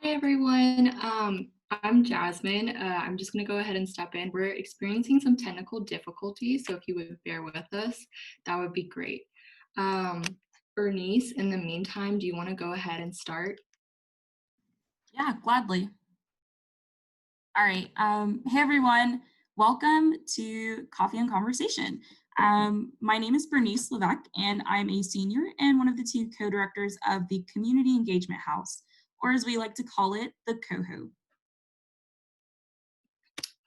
Hi everyone. I'm Jasmine. I'm just going to go ahead and step in. We're experiencing some technical difficulties, so if you would bear with us, that would be great. Um, Bernice, in the meantime, do you want to go ahead and start? Yeah, gladly. All right. Hey, everyone. Welcome to Coffee and Conversation. My name is Bernice Levesque, and I'm a senior and one of the two co-directors of the Community Engagement House, or as we like to call it, the COHO.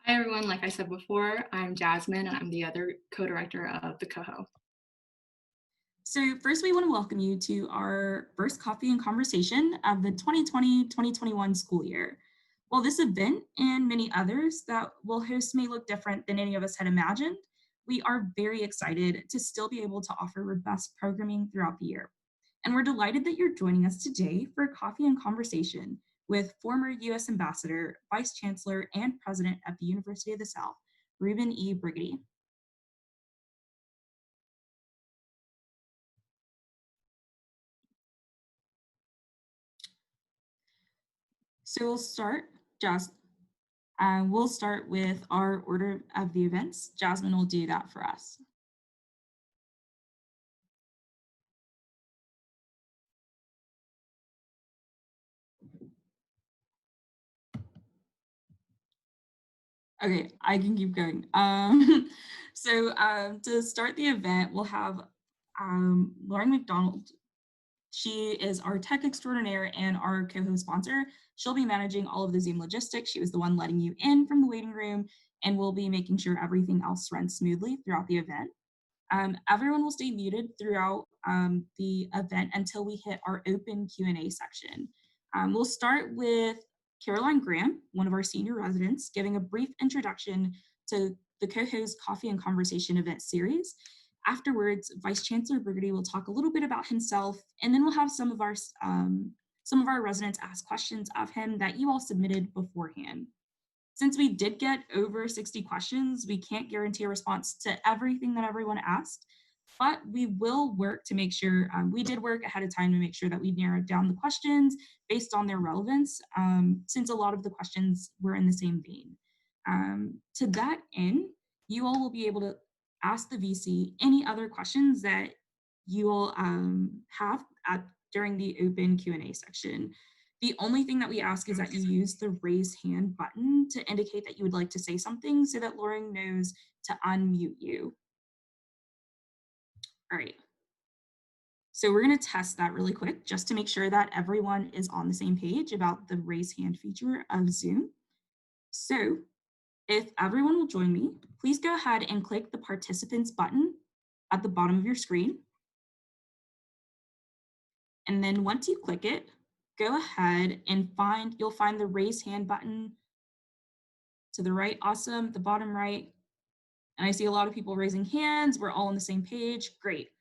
Hi everyone. Like I said before, I'm Jasmine, and I'm the other co-director of the Coho. So first, we want to welcome you to our first Coffee and Conversation of the 2020-2021 school year. While this event and many others that we'll host may look different than any of us had imagined, we are very excited to still be able to offer robust programming throughout the year. And we're delighted that you're joining us today for Coffee and Conversation with former U.S. Ambassador, Vice-Chancellor, and President of the University of the South, Reuben E. Brigety. So we'll start with our order of the events. Jasmine will do that for us. Okay, I can keep going. To start the event, we'll have Lauren McDonald. She is our tech extraordinaire and our co-host sponsor. She'll be managing all of the Zoom logistics. She was the one letting you in from the waiting room, and we'll be making sure everything else runs smoothly throughout the event. Everyone will stay muted throughout the event until we hit our open Q&A section. We'll start with Caroline Graham, one of our senior residents, giving a brief introduction to the co-host Coffee and Conversation event series. Afterwards, Vice Chancellor Brigety will talk a little bit about himself, and then we'll have some of our residents ask questions of him that you all submitted beforehand. Since we did get over 60 questions, we can't guarantee a response to everything that everyone asked, but we will work to make sure, we did work ahead of time to make sure that we narrowed down the questions based on their relevance, since a lot of the questions were in the same vein. To that end, you all will be able to ask the VC any other questions that you all have during the open Q&A section. The only thing that we ask is that you use the raise hand button to indicate that you would like to say something so that Lauren knows to unmute you. All right. So we're going to test that really quick just to make sure that everyone is on the same page about the raise hand feature of Zoom. So if everyone will join me, please go ahead and click the participants button at the bottom of your screen. And then once you click it, go ahead and you'll find the raise hand button to the right. Awesome, the bottom right. And I see a lot of people raising hands. We're all on the same page. Great.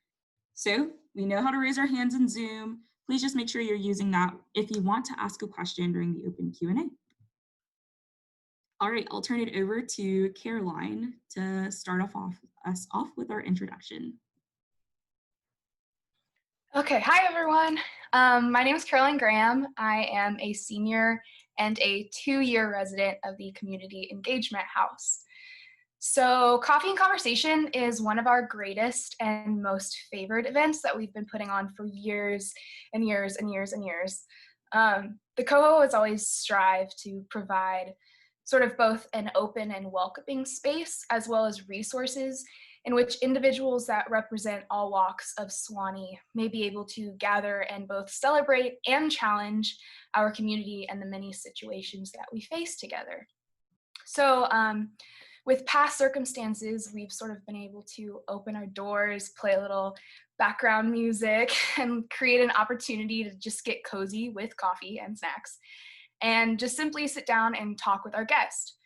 So we know how to raise our hands in Zoom. Please just make sure you're using that if you want to ask a question during the open Q&A. All right, I'll turn it over to Caroline to start us off with our introduction. Okay, hi everyone. My name is Caroline Graham. I am a senior and a 2-year resident of the Community Engagement House. So Coffee and Conversation is one of our greatest and most favored events that we've been putting on for years and years and years and years. The COHO has always strived to provide sort of both an open and welcoming space, as well as resources in which individuals that represent all walks of Suwannee may be able to gather and both celebrate and challenge our community and the many situations that we face together. So with past circumstances, we've sort of been able to open our doors, play a little background music, and create an opportunity to just get cozy with coffee and snacks, and just simply sit down and talk with our guest.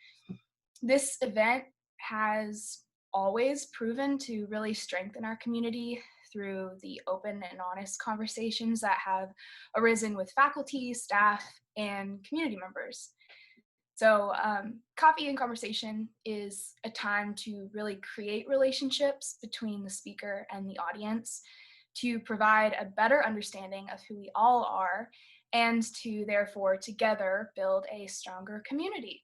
This event has always proven to really strengthen our community through the open and honest conversations that have arisen with faculty, staff, and community members. So Coffee and Conversation is a time to really create relationships between the speaker and the audience, to provide a better understanding of who we all are, and to therefore together build a stronger community.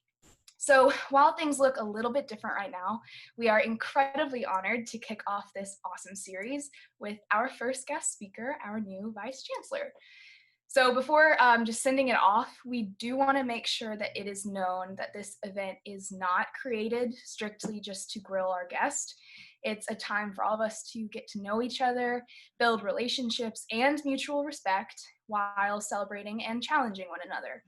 So while things look a little bit different right now, we are incredibly honored to kick off this awesome series with our first guest speaker, our new Vice-Chancellor. So before just sending it off, we do want to make sure that it is known that this event is not created strictly just to grill our guest. It's a time for all of us to get to know each other, build relationships and mutual respect while celebrating and challenging one another.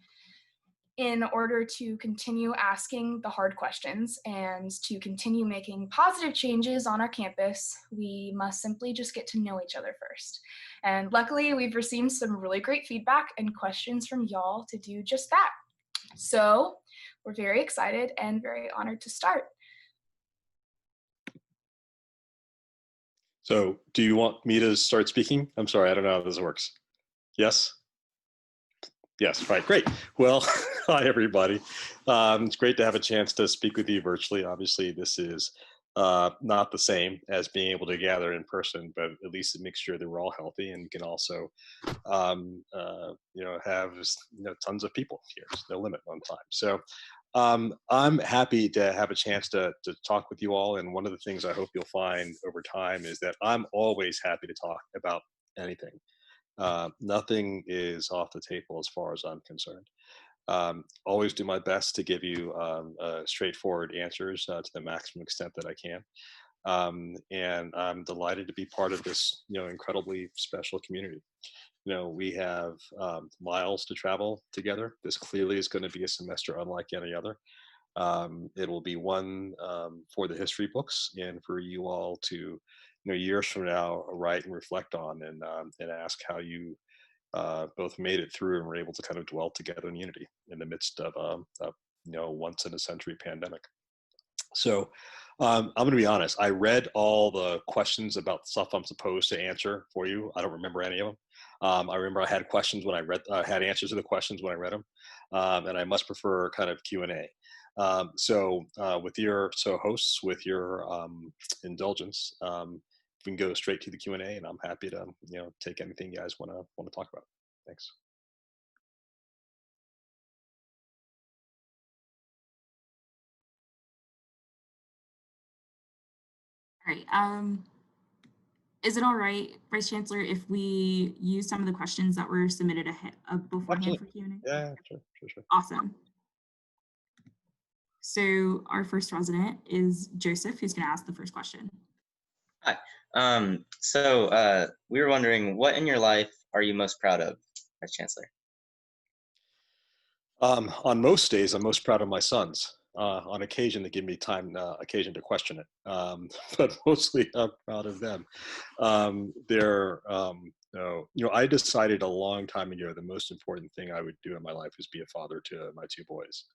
In order to continue asking the hard questions and to continue making positive changes on our campus, we must simply just get to know each other first. And luckily, we've received some really great feedback and questions from y'all to do just that. So we're very excited and very honored to start. So do you want me to start speaking? I'm sorry, I don't know how this works. Yes? Yes, right, great. Well, hi everybody. It's great to have a chance to speak with you virtually. Obviously, this is not the same as being able to gather in person, but at least it makes sure that we're all healthy and can also, have tons of people here. There's no limit on time. So I'm happy to have a chance to talk with you all. And one of the things I hope you'll find over time is that I'm always happy to talk about anything. Nothing is off the table as far as I'm concerned. Always do my best to give you straightforward answers to the maximum extent that I can. And I'm delighted to be part of this, incredibly special community. We have miles to travel together. This clearly is going to be a semester unlike any other. It will be one for the history books and for you all to, years from now, write and reflect on and ask how you both made it through and were able to kind of dwell together in unity in the midst of a once in a century pandemic. So I'm going to be honest. I read all the questions about stuff I'm supposed to answer for you. I don't remember any of them. I remember I had questions when I had answers to the questions when I read them, and I much prefer kind of Q&A. So hosts, with your indulgence, we can go straight to the Q&A, and I'm happy to take anything you guys want to talk about. Thanks. All right. Is it all right, Vice Chancellor, if we use some of the questions that were submitted ahead beforehand for Q&A? Yeah, sure. Awesome. So our first resident is Joseph, who's going to ask the first question. Hi. We were wondering, what in your life are you most proud of, Vice Chancellor? On most days, I'm most proud of my sons. On occasion, they give me occasion to question it, but mostly I'm proud of them. I decided a long time ago the most important thing I would do in my life is be a father to my two boys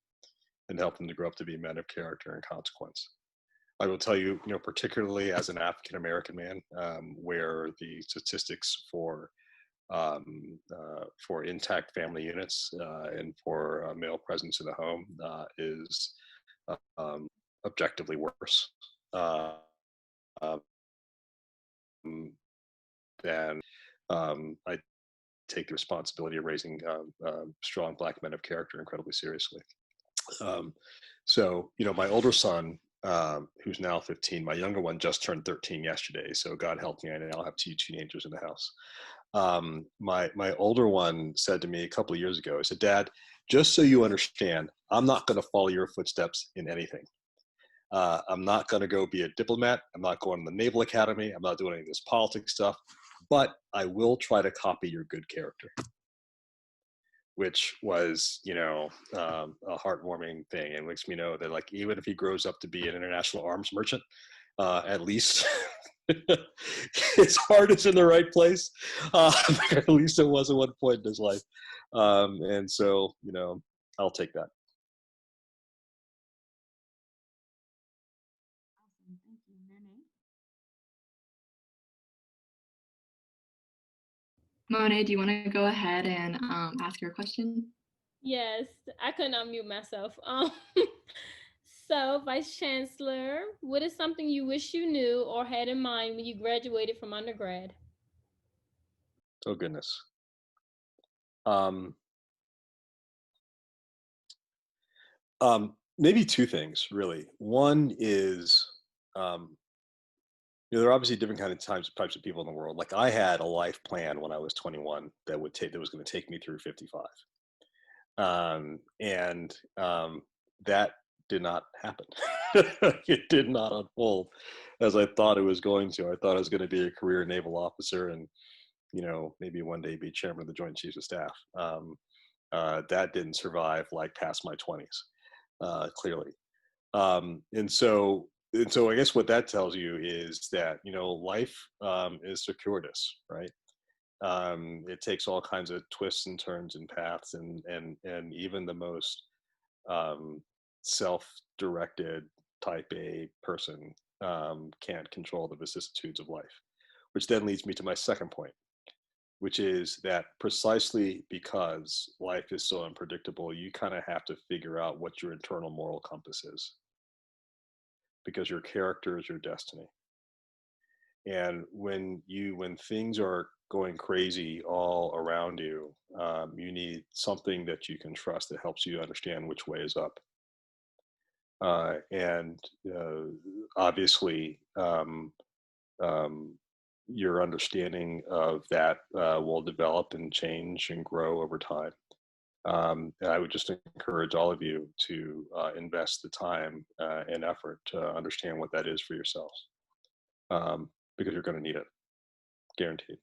and help them to grow up to be men of character and consequence. I will tell you, particularly as an African American man, where the statistics for intact family units and for male presence in the home is objectively worse than I take the responsibility of raising strong Black men of character incredibly seriously. My older son, who's now 15, my younger one just turned 13 yesterday. So God help me, I now have two teenagers in the house. My older one said to me a couple of years ago, he said, "Dad, just so you understand, I'm not going to follow your footsteps in anything. I'm not going to go be a diplomat. I'm not going to the Naval Academy. I'm not doing any of this politics stuff, but I will try to copy your good character." Which was, a heartwarming thing, and makes me know that, like, even if he grows up to be an international arms merchant, at least his heart is in the right place. At least it was at one point in his life, and so I'll take that. Awesome, thank you. Monet, do you want to go ahead and ask your question? Yes, I couldn't unmute myself. So, Vice Chancellor, what is something you wish you knew or had in mind when you graduated from undergrad? Oh, goodness. Maybe two things, really. One is, um, there are obviously different kind of types of people in the world. Like I had a life plan when I was 21 that was going to take me through 55, and that did not happen. It did not unfold as I thought it was going to. I thought I was going to be a career naval officer and maybe one day be chairman of the Joint Chiefs of Staff. That didn't survive like past my 20s, clearly. And so I guess what that tells you is that life is circuitous, right? It takes all kinds of twists and turns and paths, and even the most self-directed type A person can't control the vicissitudes of life, which then leads me to my second point, which is that precisely because life is so unpredictable, you kind of have to figure out what your internal moral compass is, because your character is your destiny. And when things are going crazy all around you, you need something that you can trust that helps you understand which way is up. And obviously, your understanding of that will develop and change and grow over time. And I would just encourage all of you to invest the time and effort to understand what that is for yourselves, because you're going to need it, guaranteed.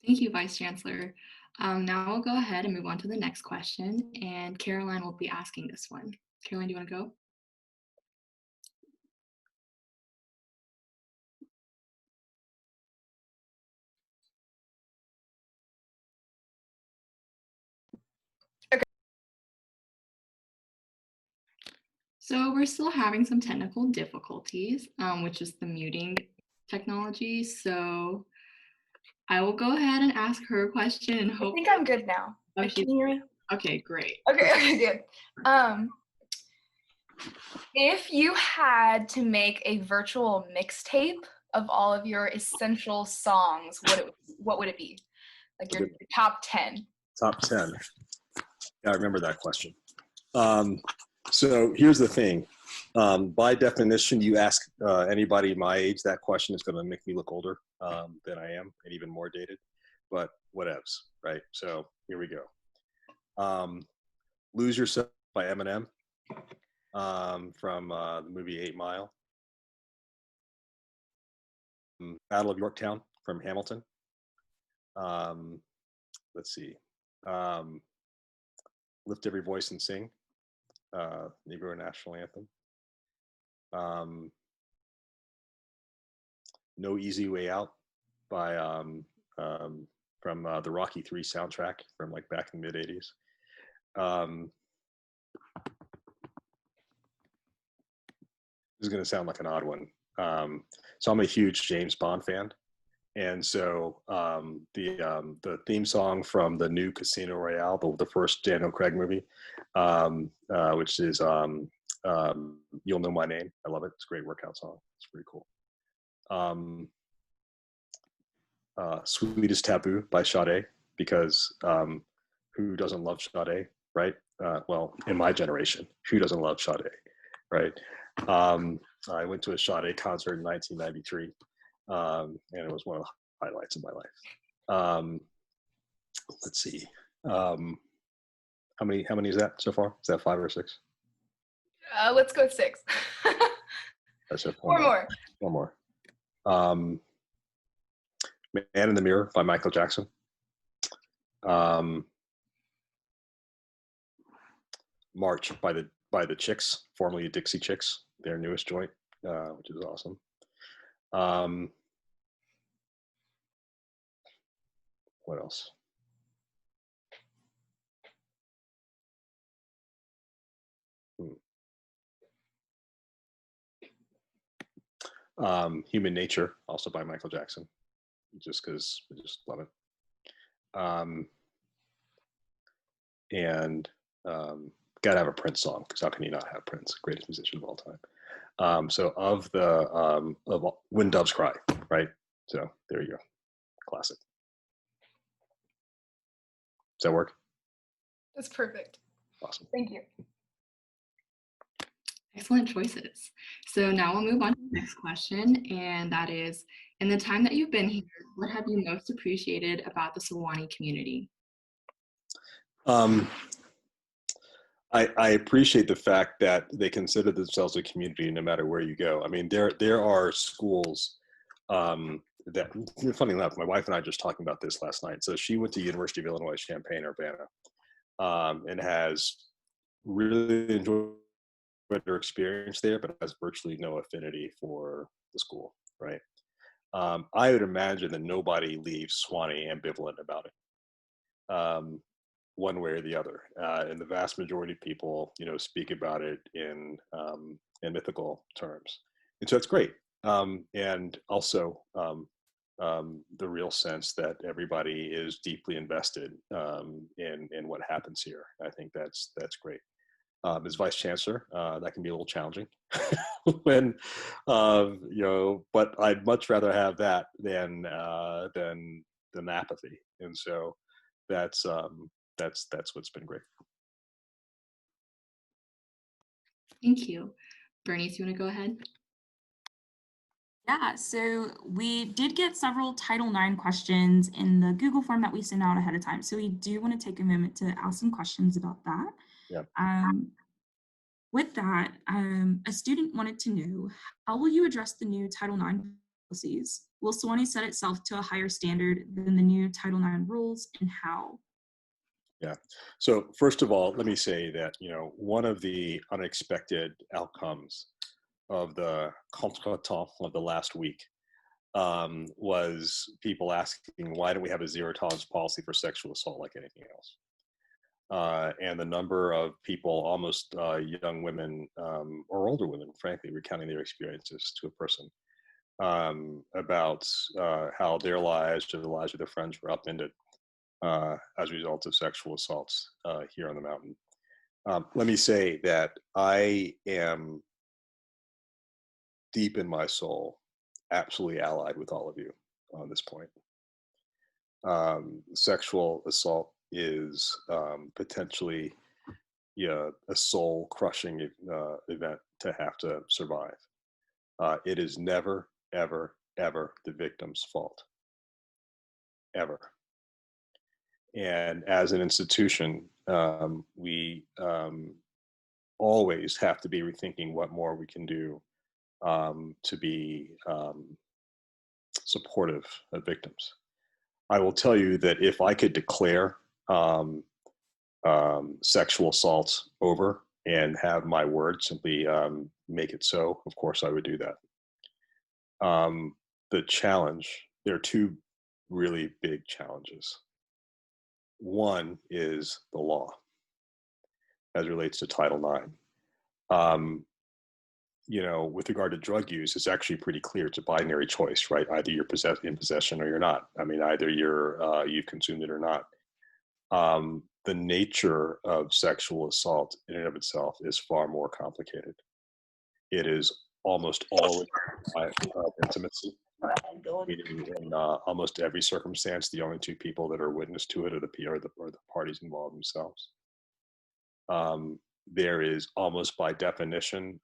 Thank you, Vice Chancellor. Now we'll go ahead and move on to the next question, and Caroline will be asking this one. Caroline, do you want to go? So we're still having some technical difficulties, which is the muting technology. So I will go ahead and ask her a question and hope. I think I'm good now. Oh, Can you hear me? Okay, great. Okay, good. If you had to make a virtual mixtape of all of your essential songs, what would it be? Like your top 10? Top 10. Yeah, I remember that question. So here's the thing. By definition, you ask anybody my age that question, is going to make me look older than I am and even more dated, but whatevs, right? So here we go. Lose Yourself by Eminem from the movie 8 Mile. Battle of Yorktown from Hamilton. Let's see. Lift Every Voice and Sing, Negro National Anthem. No Easy Way Out by from the Rocky III soundtrack from like back in the mid 80s. This is going to sound like an odd one. So I'm a huge James Bond fan. And so the theme song from the new Casino Royale, the first Daniel Craig movie, which is You'll Know My Name. I love it. It's a great workout song. It's pretty cool. Sweetest Taboo by Sade, because who doesn't love Sade, right? Well, in my generation, who doesn't love Sade, right? I went to a Sade concert in 1993, and it was one of the highlights of my life. Let's see. How many is that so far? Is that 5 or 6? Let's go with 6. That's it. One more. One more. Man in the Mirror by Michael Jackson. March by the Chicks, formerly Dixie Chicks, their newest joint, which is awesome. What else? Human Nature, also by Michael Jackson, just because I just love it. And gotta have a Prince song, because how can you not have Prince, greatest musician of all time? So of When Doves Cry, right? So there you go, classic. Does that work? That's perfect. Awesome. Thank you. Excellent choices. So now we'll move on to the next question, and that is, in the time that you've been here, what have you most appreciated about the Sewanee community? I appreciate the fact that they consider themselves a community no matter where you go. I mean, there are schools that, funny enough, my wife and I just talking about this last night. So she went to University of Illinois Champaign-Urbana and has really enjoyed her experience there, but has virtually no affinity for the school, right? I would imagine that nobody leaves Sewanee ambivalent about it. One way or the other, and the vast majority of people, speak about it in mythical terms, and so it's great. And also the real sense that everybody is deeply invested in what happens here. I think that's great. As Vice Chancellor, that can be a little challenging when, but I'd much rather have that than apathy, and so that's what's been great. Thank you. Bernice, you want to go ahead? Yeah, so we did get several Title IX questions in the Google form that we sent out ahead of time. So we do want to take a moment to ask some questions about that. Yeah. With that, a student wanted to know, how will you address the new Title IX policies? Will Sewanee set itself to a higher standard than the new Title IX rules, and how? Yeah. So first of all, let me say that, one of the unexpected outcomes of the contretemps of the last week was people asking, why don't we have a zero tolerance policy for sexual assault like anything else? And the number of people, almost young women or older women, frankly, recounting their experiences to a person about how their lives or the lives of their friends were upended as a result of sexual assaults here on the mountain. Let me say that I am deep in my soul absolutely allied with all of you on this point. Sexual assault is potentially a soul-crushing event to have to survive. It is never, ever, ever the victim's fault, ever. And as an institution, we always have to be rethinking what more we can do to be supportive of victims. I will tell you that if I could declare sexual assaults over and have my word simply make it so, of course I would do that. The challenge, there are two really big challenges. One is the law as it relates to Title IX. With regard to drug use, it's actually pretty clear. It's a binary choice, right? Either you're in possession or you're not. I mean, either you've consumed it or not. The nature of sexual assault in and of itself is far more complicated. It is almost always intimacy. Meaning in almost every circumstance, the only two people that are witness to it are the parties involved themselves. There is almost by definition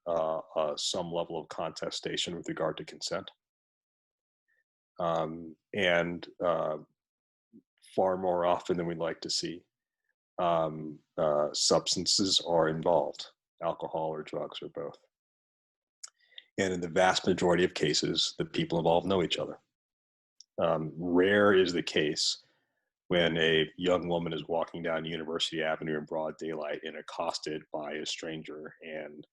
some level of contestation with regard to consent. And far more often than we'd like to see, substances are involved, alcohol or drugs or both. And in the vast majority of cases, the people involved know each other. Rare is the case when a young woman is walking down University Avenue in broad daylight and accosted by a stranger and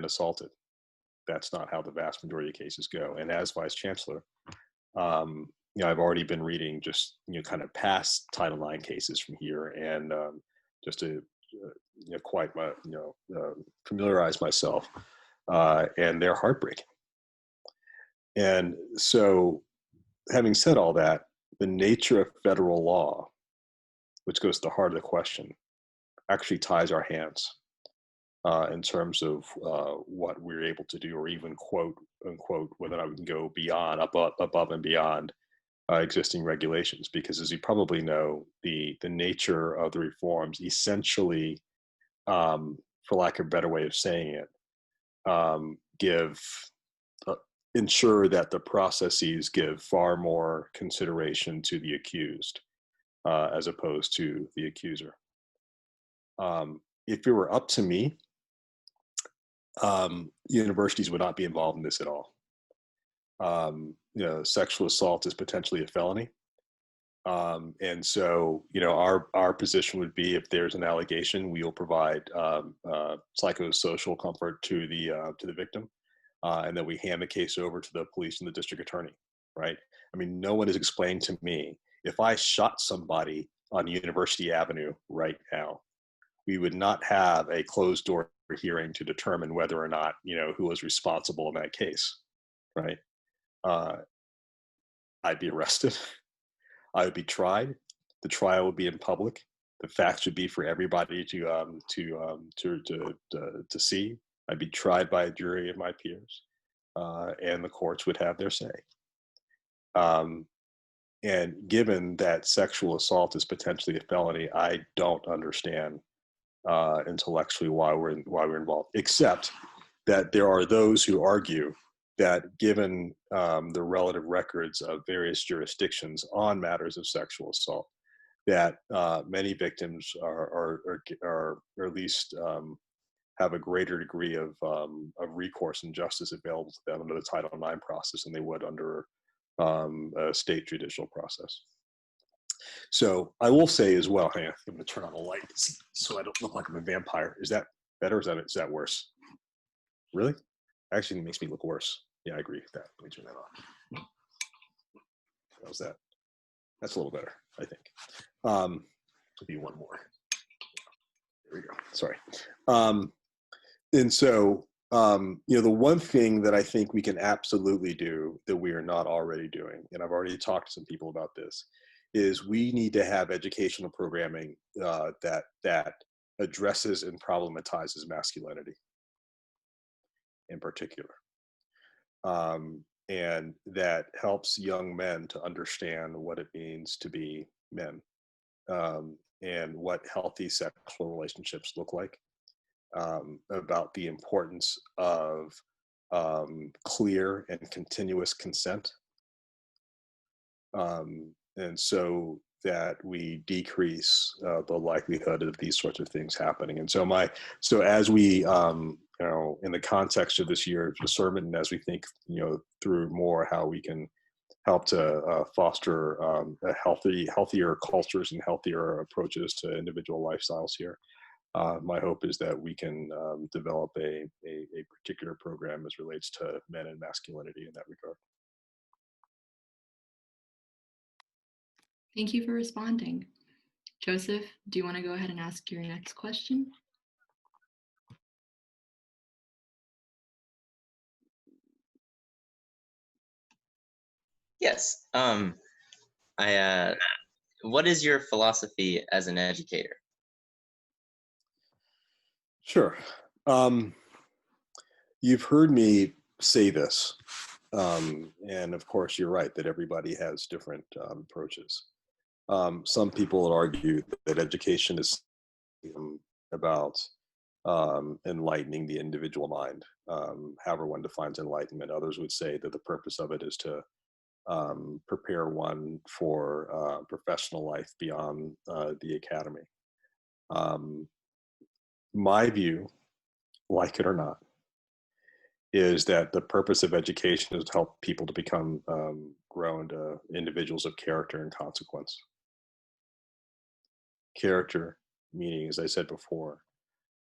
assaulted. That's not how the vast majority of cases go. And as Vice Chancellor, I've already been reading just kind of past Title IX cases from here, and just to familiarize myself, and they're heartbreaking. And so, having said all that, the nature of federal law, which goes to the heart of the question, actually ties our hands in terms of what we're able to do, or even quote unquote, whether or not we can go beyond, above and beyond existing regulations, because as you probably know, the nature of the reforms essentially, for lack of a better way of saying it, give ensure that the processes give far more consideration to the accused as opposed to the accuser. If it were up to me, universities would not be involved in this at all. Sexual assault is potentially a felony. And so, our position would be, if there's an allegation, we will provide psychosocial comfort to the victim, and then we hand the case over to the police and the district attorney, right? I mean, no one is explaining to me, if I shot somebody on University Avenue right now, we would not have a closed door hearing to determine whether or not, who was responsible in that case, right? I'd be arrested. I would be tried. The trial would be in public. The facts would be for everybody to see. I'd be tried by a jury of my peers, and the courts would have their say. And given that sexual assault is potentially a felony, I don't understand intellectually why we're involved, except that there are those who argue that given the relative records of various jurisdictions on matters of sexual assault, that many victims are at least have a greater degree of recourse and justice available to them under the Title IX process than they would under a state judicial process. So I will say as well, hang on, I'm going to turn on the light so I don't look like I'm a vampire. Is that better? Is that worse? Really? Actually, it makes me look worse. Yeah, I agree with that. Let me turn that on. How's that? That's a little better, I think. Maybe one more. There we go. Sorry. And so, the one thing that I think we can absolutely do that we are not already doing, and I've already talked to some people about this, is we need to have educational programming that addresses and problematizes masculinity in particular. And that helps young men to understand what it means to be men, and what healthy sexual relationships look like, about the importance of clear and continuous consent, and so that we decrease the likelihood of these sorts of things happening. And so as we in the context of this year's discernment, and as we think through more how we can help to foster healthier cultures and healthier approaches to individual lifestyles here, my hope is that we can develop a particular program as relates to men and masculinity in that regard. Thank you for responding. Joseph, do you want to go ahead and ask your next question? Yes. What is your philosophy as an educator? Sure. You've heard me say this, and of course you're right that everybody has different approaches. Some people would argue that education is about enlightening the individual mind, however one defines enlightenment. Others would say that the purpose of it is to prepare one for professional life beyond the academy. My view, like it or not, is that the purpose of education is to help people to become grow into individuals of character and consequence. Character, meaning, as I said before,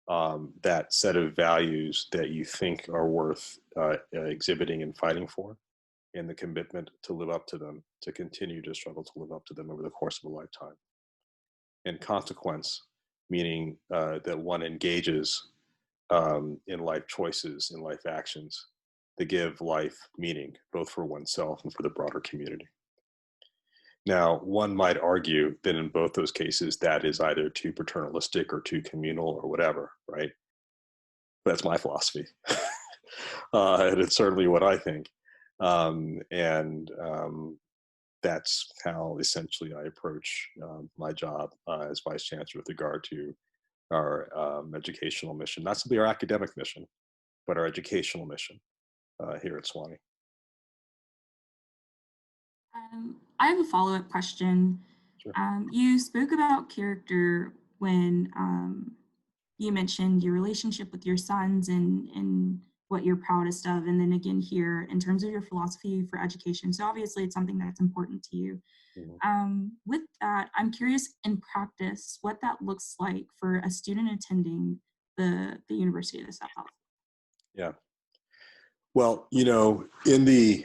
that set of values that you think are worth exhibiting and fighting for, and the commitment to live up to them, to continue to struggle to live up to them over the course of a lifetime. And consequence, meaning that one engages in life choices, in life actions that give life meaning, both for oneself and for the broader community. Now, one might argue that in both those cases, that is either too paternalistic or too communal or whatever, right? But that's my philosophy. And it's certainly what I think. that's how essentially I approach my job as Vice Chancellor with regard to our educational mission, not simply our academic mission, but our educational mission here at Sewanee. I have a follow-up question. Sure. You spoke about character when you mentioned your relationship with your sons and what you're proudest of, and then again here in terms of your philosophy for education. So obviously it's something that's important to you. With that, I'm curious in practice what that looks like for a student attending the University of the South. Yeah. Well, you know, in the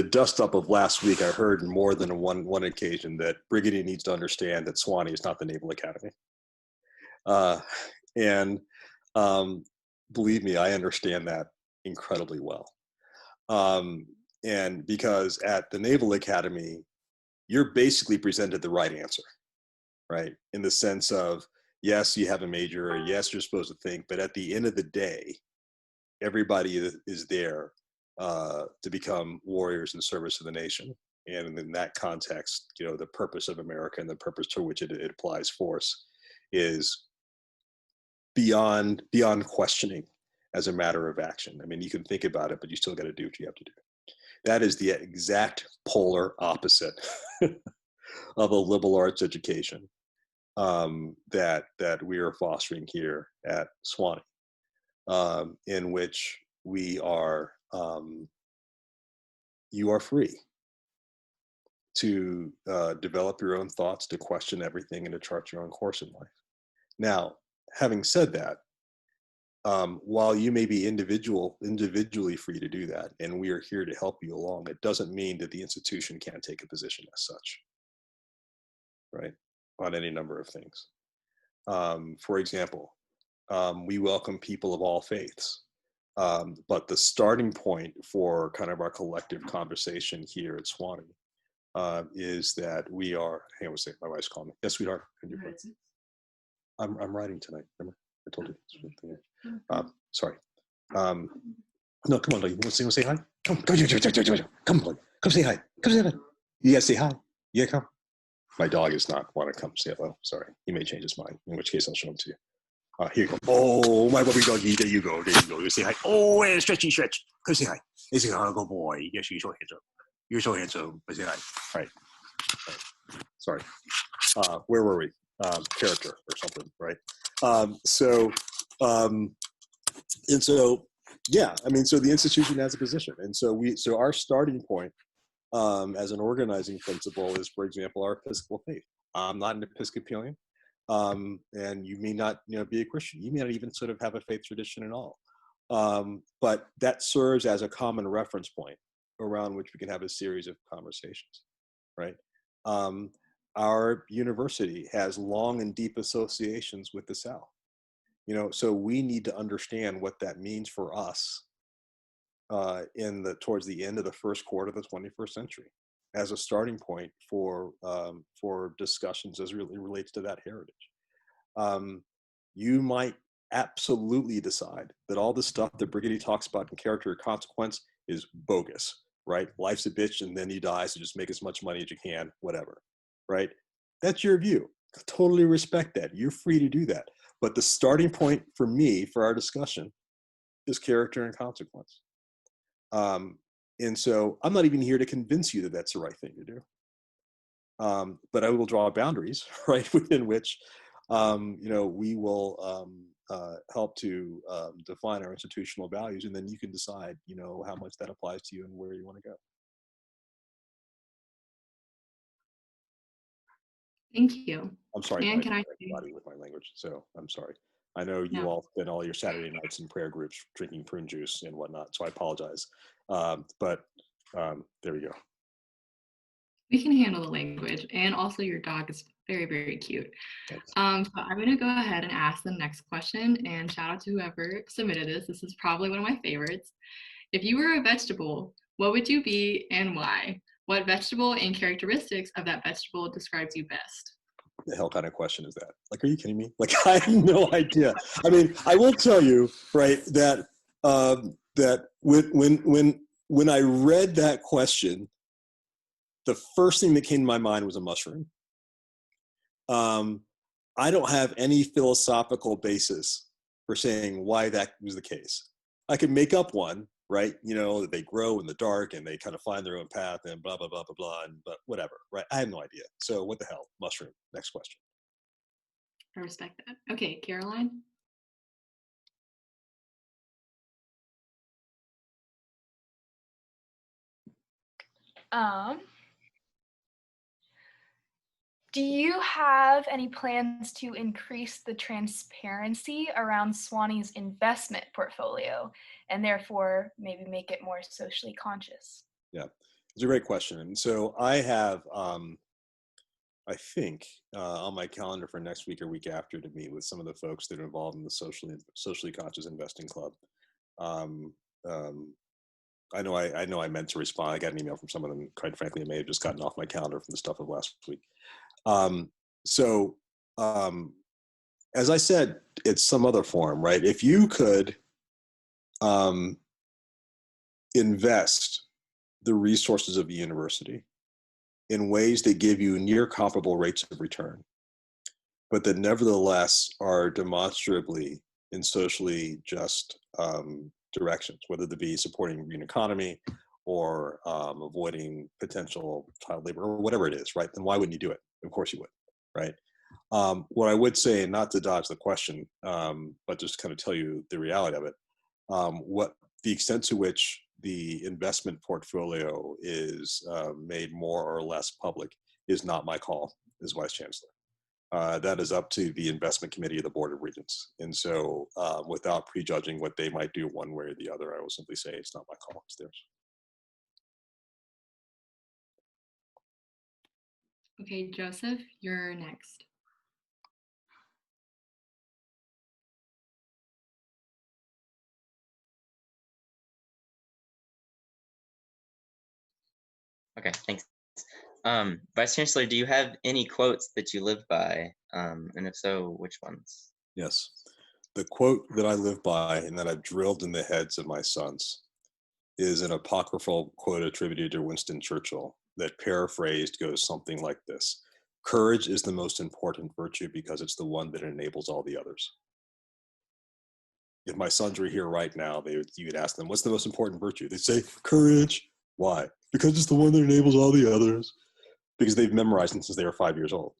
dust up of last week, I heard in more than one occasion that Brigety needs to understand that Sewanee is not the Naval Academy. And believe me, I understand that incredibly well. And because at the Naval Academy, you're basically presented the right answer, right? In the sense of, yes, you have a major, or yes, you're supposed to think, but at the end of the day, everybody is there to become warriors in service of the nation. And in that context, you know, the purpose of America and the purpose to which it applies force is beyond questioning as a matter of action. I mean, you can think about it, but you still got to do what you have to do. That is the exact polar opposite of a liberal arts education that we are fostering here at Sewanee, in which we are, you are free to develop your own thoughts, to question everything, and to chart your own course in life. Now, having said that, while you may be individually free to do that, and we are here to help you along, it doesn't mean that the institution can't take a position as such, right? On any number of things. For example, we welcome people of all faiths, but the starting point for kind of our collective conversation here at Sewanee is that we are, hang on a second, my wife's calling me. Yes, sweetheart. I'm writing tonight, remember? I told you. Sorry. No, come on, you want to say hi? Come say hi. Come say hi. You gotta say hi. You gotta come. My dog is not want to come say hello. Sorry, he may change his mind. In which case, I'll show him to you. Here you go. Oh, my puppy doggy. There you go. There you go. You say hi. Oh, and stretchy stretch. Come say hi. You say hi, good boy. Yes, you're so handsome. You're so handsome. Say hi. All right. Sorry. Where were we? Character or something, right? And so, yeah, I mean, so the institution has a position. And so our starting point as an organizing principle is, for example, our Episcopal faith. I'm not an Episcopalian, and you may not, be a Christian. You may not even sort of have a faith tradition at all. But that serves as a common reference point around which we can have a series of conversations, right? Our university has long and deep associations with the South. So we need to understand what that means for us towards the end of the first quarter of the 21st century as a starting point for discussions as really relates to that heritage. You might absolutely decide that all the stuff that Brigety talks about in Character or Consequence is bogus, right? Life's a bitch and then you die, so just make as much money as you can, whatever, right? That's your view. I totally respect that. You're free to do that. But the starting point for me, for our discussion, is Character and Consequence. And so I'm not even here to convince you that that's the right thing to do. But I will draw boundaries, right, within which, we will help to define our institutional values, and then you can decide, how much that applies to you and where you want to go. Thank you. I'm sorry, And can I with my language, so I'm sorry. I know you all spend all your Saturday nights in prayer groups drinking prune juice and whatnot, so I apologize. But there we go. We can handle the language, and also your dog is very, very cute. So I'm going to go ahead and ask the next question, and shout out to whoever submitted this. This is probably one of my favorites. If you were a vegetable, what would you be and why? What vegetable and characteristics of that vegetable describes you best? The hell kind of question is that? Like, are you kidding me? Like, I have no idea. I mean, I will tell you, right, that that when when I read that question, the first thing that came to my mind was a mushroom. I don't have any philosophical basis for saying why that was the case. I could make up one, right? You know, they grow in the dark and they kind of find their own path and blah, blah, blah, blah, blah, and but whatever, right? I have no idea. So what the hell? Mushroom. Next question. I respect that. Okay, Caroline. Do you have any plans to increase the transparency around Swanee's investment portfolio and therefore maybe make it more socially conscious? Yeah, it's a great question. And so I have, I think, on my calendar for next week or week after to meet with some of the folks that are involved in the socially conscious investing club. I know I meant to respond. I got an email from some of them. Quite frankly, I may have just gotten off my calendar from the stuff of last week. As I said, it's some other form, right? If you could invest the resources of the university in ways that give you near comparable rates of return, but that nevertheless are demonstrably in socially just directions, whether it be supporting green economy or avoiding potential child labor or whatever it is, right? Then why wouldn't you do it? Of course you would, right? What I would say, and not to dodge the question, but just kind of tell you the reality of it, what the extent to which the investment portfolio is made more or less public is not my call as Vice Chancellor. That is up to the investment committee of the Board of Regents. And so without prejudging what they might do one way or the other, I will simply say it's not my call, it's theirs. Okay, Joseph, you're next. Okay, thanks. Vice Chancellor, do you have any quotes that you live by? And if so, which ones? Yes. The quote that I live by and that I've drilled in the heads of my sons is an apocryphal quote attributed to Winston Churchill that paraphrased goes something like this: courage is the most important virtue because it's the one that enables all the others. If my sons were here right now, you would ask them, what's the most important virtue? They'd say, courage. Why? Because it's the one that enables all the others. Because they've memorized it since they were 5 years old.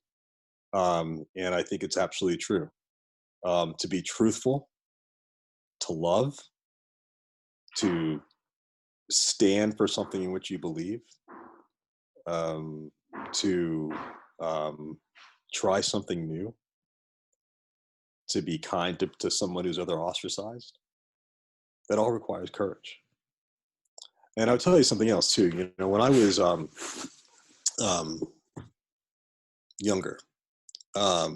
And I think it's absolutely true. To be truthful, to love, to stand for something in which you believe, to try something new, to be kind to someone who's other ostracized, that all requires courage. And I'll tell you something else too. You know, when I was younger, I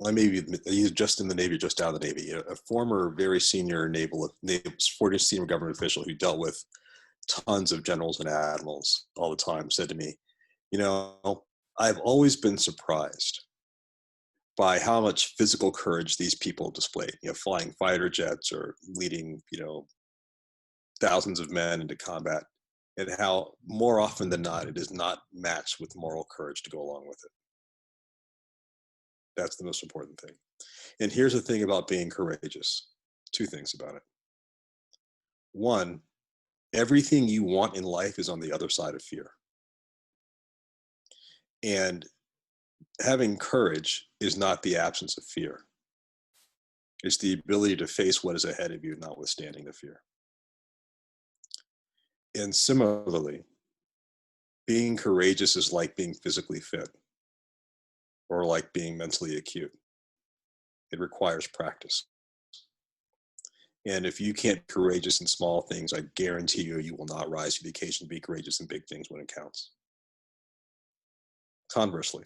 he's just in the Navy, just out of the Navy. A former very senior senior government official who dealt with tons of generals and admirals all the time said to me, you know, I've always been surprised by how much physical courage these people displayed, you know, flying fighter jets or leading, you know, thousands of men into combat, and how more often than not, it is not matched with moral courage to go along with it. That's the most important thing. And here's the thing about being courageous. Two things about it. One, everything you want in life is on the other side of fear. And having courage is not the absence of fear. It's the ability to face what is ahead of you, notwithstanding the fear. And similarly, being courageous is like being physically fit or like being mentally acute. It requires practice. And if you can't be courageous in small things, I guarantee you will not rise to the occasion to be courageous in big things when it counts. Conversely,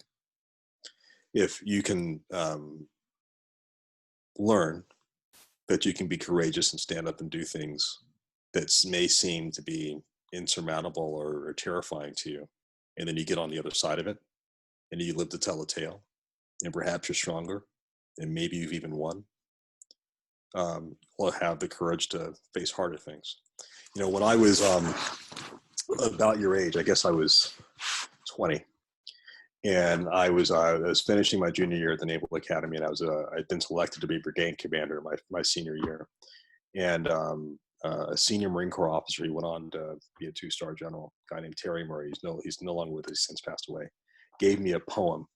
if you can learn that you can be courageous and stand up and do things that may seem to be insurmountable or terrifying to you, and then you get on the other side of it, and you live to tell a tale, and perhaps you're stronger, and maybe you've even won, will have the courage to face harder things. You know, when I was about your age, I guess I was 20, and I was finishing my junior year at the Naval Academy, and I'd been selected to be brigade commander my senior year, and a senior Marine Corps officer, he went on to be a 2-star general, a guy named Terry Murray. He's no longer with us, he's since passed away. Gave me a poem,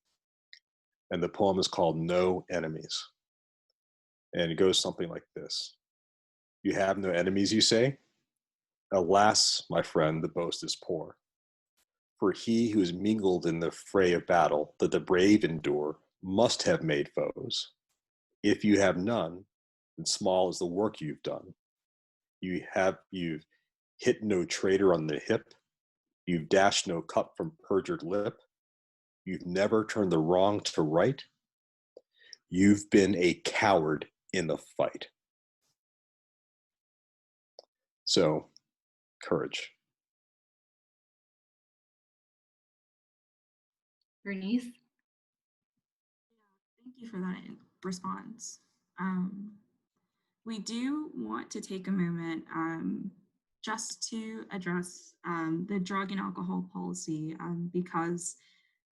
and the poem is called "No Enemies," and it goes something like this: "You have no enemies, you say? Alas, my friend, the boast is poor. For he who is mingled in the fray of battle that the brave endure must have made foes. If you have none, then small is the work you've done. You've hit no traitor on the hip. You've dashed no cup from perjured lip. You've never turned the wrong to right. You've been a coward in the fight." So, courage. Bernice? Thank you for that response. We do want to take a moment just to address the drug and alcohol policy because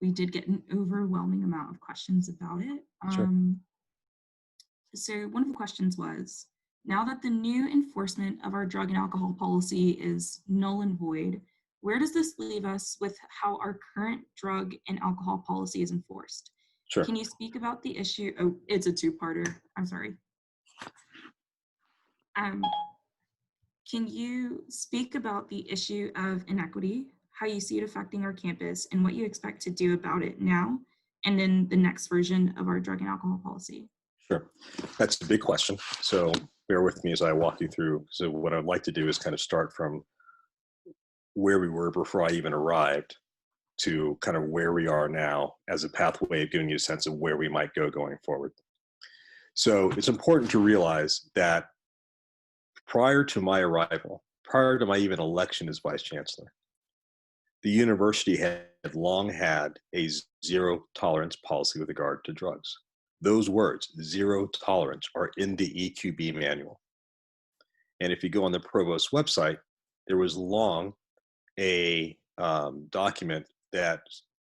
we did get an overwhelming amount of questions about it. Sure. So one of the questions was, now that the new enforcement of our drug and alcohol policy is null and void, where does this leave us with how our current drug and alcohol policy is enforced? Sure. Can you speak about the issue? Oh, it's a two-parter. I'm sorry. Can you speak about the issue of inequity, how you see it affecting our campus, and what you expect to do about it now, and then the next version of our drug and alcohol policy? Sure. That's a big question. So bear with me as I walk you through. So what I'd like to do is kind of start from where we were before I even arrived to kind of where we are now as a pathway of giving you a sense of where we might go going forward. So it's important to realize that prior to my arrival, prior to my even election as vice chancellor, the university had long had a zero tolerance policy with regard to drugs. Those words, zero tolerance, are in the EQB manual. And if you go on the provost website, there was long a document that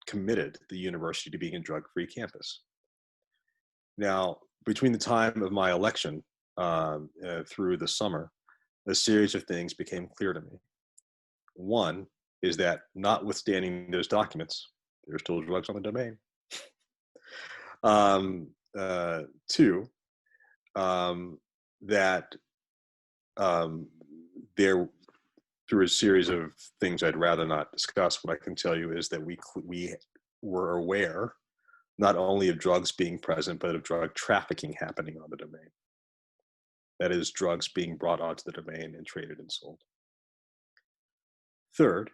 committed the university to being a drug-free campus. Now, between the time of my election through the summer, a series of things became clear to me. One is that notwithstanding those documents, there are still drugs on the domain. Two, that there, through a series of things I'd rather not discuss, what I can tell you is that we were aware not only of drugs being present, but of drug trafficking happening on the domain. That is, drugs being brought onto the domain and traded and sold. Third,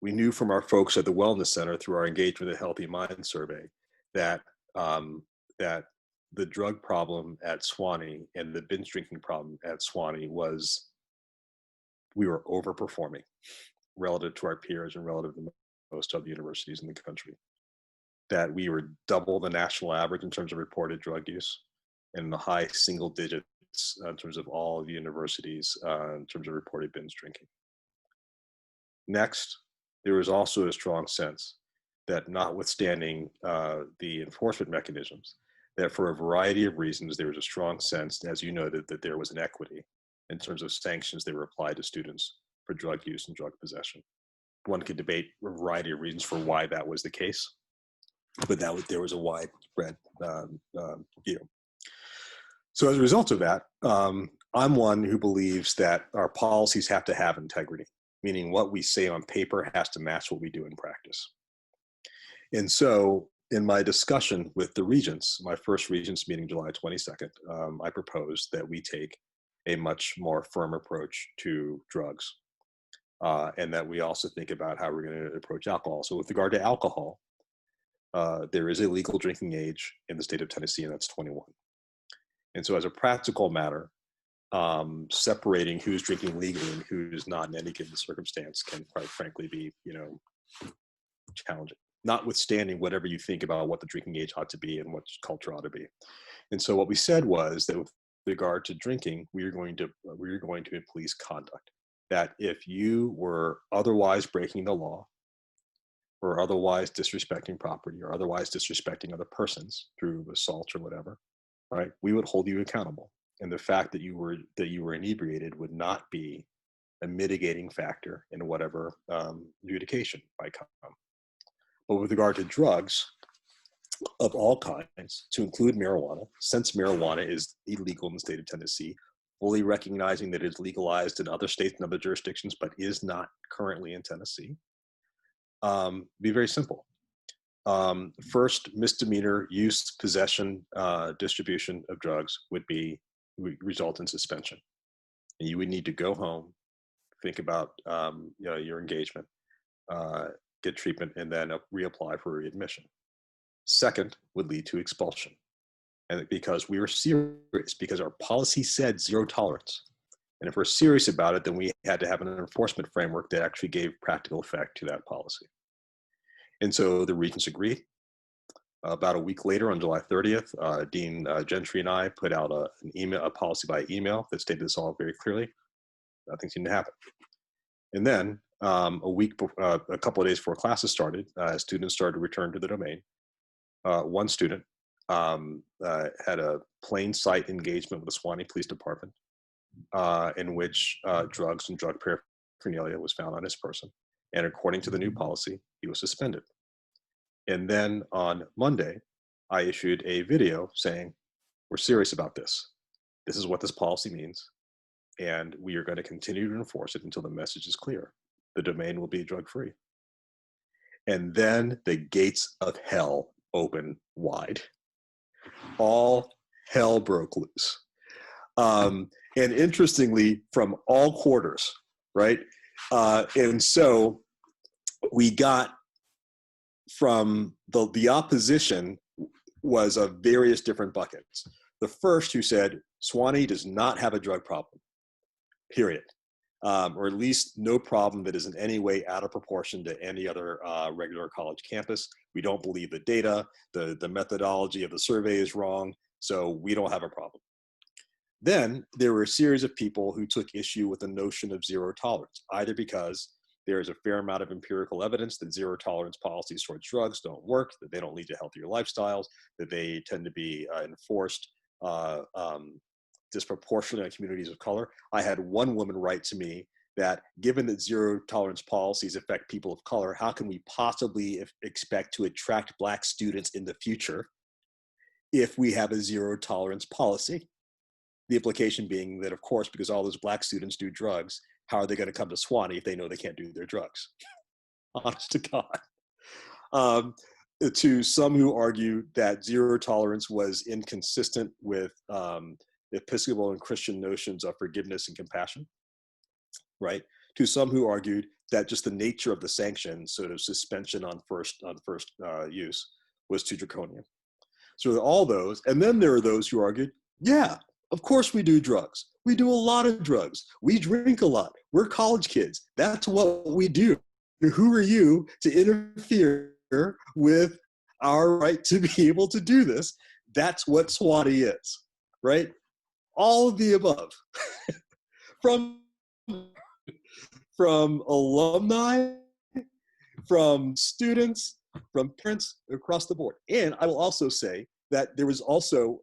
we knew from our folks at the Wellness Center through our engagement with the Healthy Mind Survey that that the drug problem at Sewanee and the binge drinking problem at Sewanee was, we were overperforming relative to our peers and relative to most other universities in the country. That we were double the national average in terms of reported drug use, and in the high single digits in terms of all of the universities in terms of reported binge drinking. Next, there was also a strong sense that notwithstanding the enforcement mechanisms, that for a variety of reasons, there was a strong sense, as you noted, that there was an equity in terms of sanctions that were applied to students for drug use and drug possession. One could debate a variety of reasons for why that was the case, but there was a widespread view. So as a result of that, I'm one who believes that our policies have to have integrity, meaning what we say on paper has to match what we do in practice. And so in my discussion with the regents, my first regents meeting July 22nd, I proposed that we take a much more firm approach to drugs, and that we also think about how we're going to approach alcohol. So with regard to alcohol, there is a legal drinking age in the state of Tennessee, and that's 21. And so as a practical matter, separating who's drinking legally and who's not in any given circumstance can quite frankly be, challenging, notwithstanding whatever you think about what the drinking age ought to be and what culture ought to be. And so what we said was that with regard to drinking, we are going to police conduct. That if you were otherwise breaking the law, or otherwise disrespecting property, or otherwise disrespecting other persons through assault or whatever, right, we would hold you accountable. And the fact that you were inebriated would not be a mitigating factor in whatever adjudication might come. But with regard to drugs of all kinds, to include marijuana, since marijuana is illegal in the state of Tennessee, fully recognizing that it is legalized in other states and other jurisdictions, but is not currently in Tennessee, be very simple. First misdemeanor use, possession, distribution of drugs would result in suspension. And you would need to go home, think about your engagement, get treatment, and then reapply for readmission. Second would lead to expulsion. And because we were serious, because our policy said zero tolerance. And if we're serious about it, then we had to have an enforcement framework that actually gave practical effect to that policy. And so the regents agreed. About a week later, on July 30th, Dean Gentry and I put out a policy by email that stated this all very clearly. Nothing seemed to happen. And then a couple of days before classes started, students started to return to the domain. One student had a plain sight engagement with the Suwanee Police Department in which drugs and drug paraphernalia was found on his person. And according to the new policy, he was suspended. And then on Monday, I issued a video saying, we're serious about this. This is what this policy means. And we are going to continue to enforce it until the message is clear. The domain will be drug-free. And then the gates of hell open wide. All hell broke loose. And interestingly, from all quarters, right? And so we got from the opposition was of various different buckets. The first who said, Suwanee does not have a drug problem, period. Or at least no problem that is in any way out of proportion to any other regular college campus. We don't believe the data, the methodology of the survey is wrong, so we don't have a problem. Then there were a series of people who took issue with the notion of zero tolerance, either because there is a fair amount of empirical evidence that zero tolerance policies towards drugs don't work, that they don't lead to healthier lifestyles, that they tend to be enforced disproportionately on communities of color. I had one woman write to me that given that zero tolerance policies affect people of color, how can we possibly expect to attract Black students in the future if we have a zero tolerance policy? The implication being that, of course, because all those Black students do drugs, how are they going to come to Suwanee if they know they can't do their drugs? Honest to God. To some who argue that zero tolerance was inconsistent with Episcopal and Christian notions of forgiveness and compassion, right? To some who argued that just the nature of the sanction, sort of suspension on first use, was too draconian. So all those, and then there are those who argued, yeah, of course we do drugs. We do a lot of drugs. We drink a lot. We're college kids. That's what we do. Who are you to interfere with our right to be able to do this? That's what Suwanee is, right? All of the above. From alumni, from students, from parents across the board. And I will also say that there was also,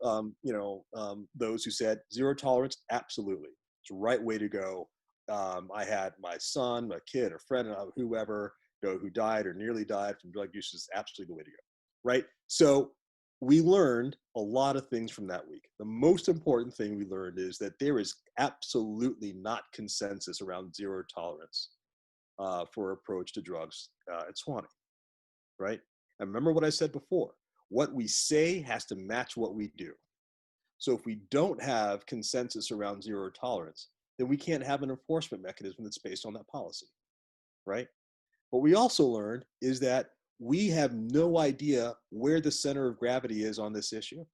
those who said zero tolerance, absolutely. It's the right way to go. I had my son, a kid, a friend, whoever, who died or nearly died from drug use is absolutely the way to go, right? So we learned a lot of things from that week. The most important thing we learned is that there is absolutely not consensus around zero tolerance for approach to drugs at Suwanee, right? And remember what I said before, what we say has to match what we do. So if we don't have consensus around zero tolerance, then we can't have an enforcement mechanism that's based on that policy, right? What we also learned is that we have no idea where the center of gravity is on this issue,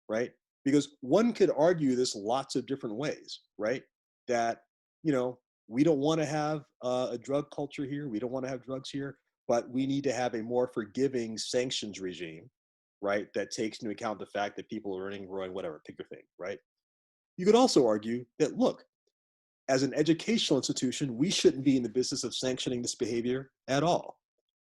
right? Because one could argue this lots of different ways, right? That, we don't want to have a drug culture here. We don't want to have drugs here, but we need to have a more forgiving sanctions regime, right, that takes into account the fact that people are learning, growing, whatever, pick your thing, right? You could also argue that, look, as an educational institution, we shouldn't be in the business of sanctioning this behavior at all.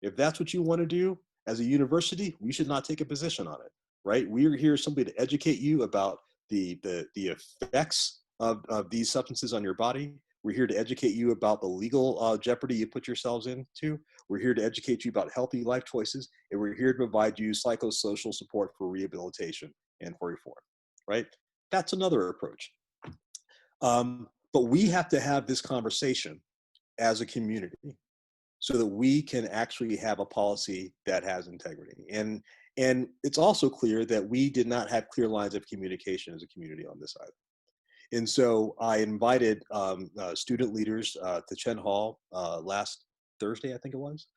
If that's what you want to do as a university, we should not take a position on it, right? We're here simply to educate you about the effects of these substances on your body. We're here to educate you about the legal jeopardy you put yourselves into. We're here to educate you about healthy life choices, and we're here to provide you psychosocial support for rehabilitation and for reform, right? That's another approach. But we have to have this conversation as a community so that we can actually have a policy that has integrity. And it's also clear that we did not have clear lines of communication as a community on this either. And so I invited student leaders to Chen Hall last Thursday, I think it was,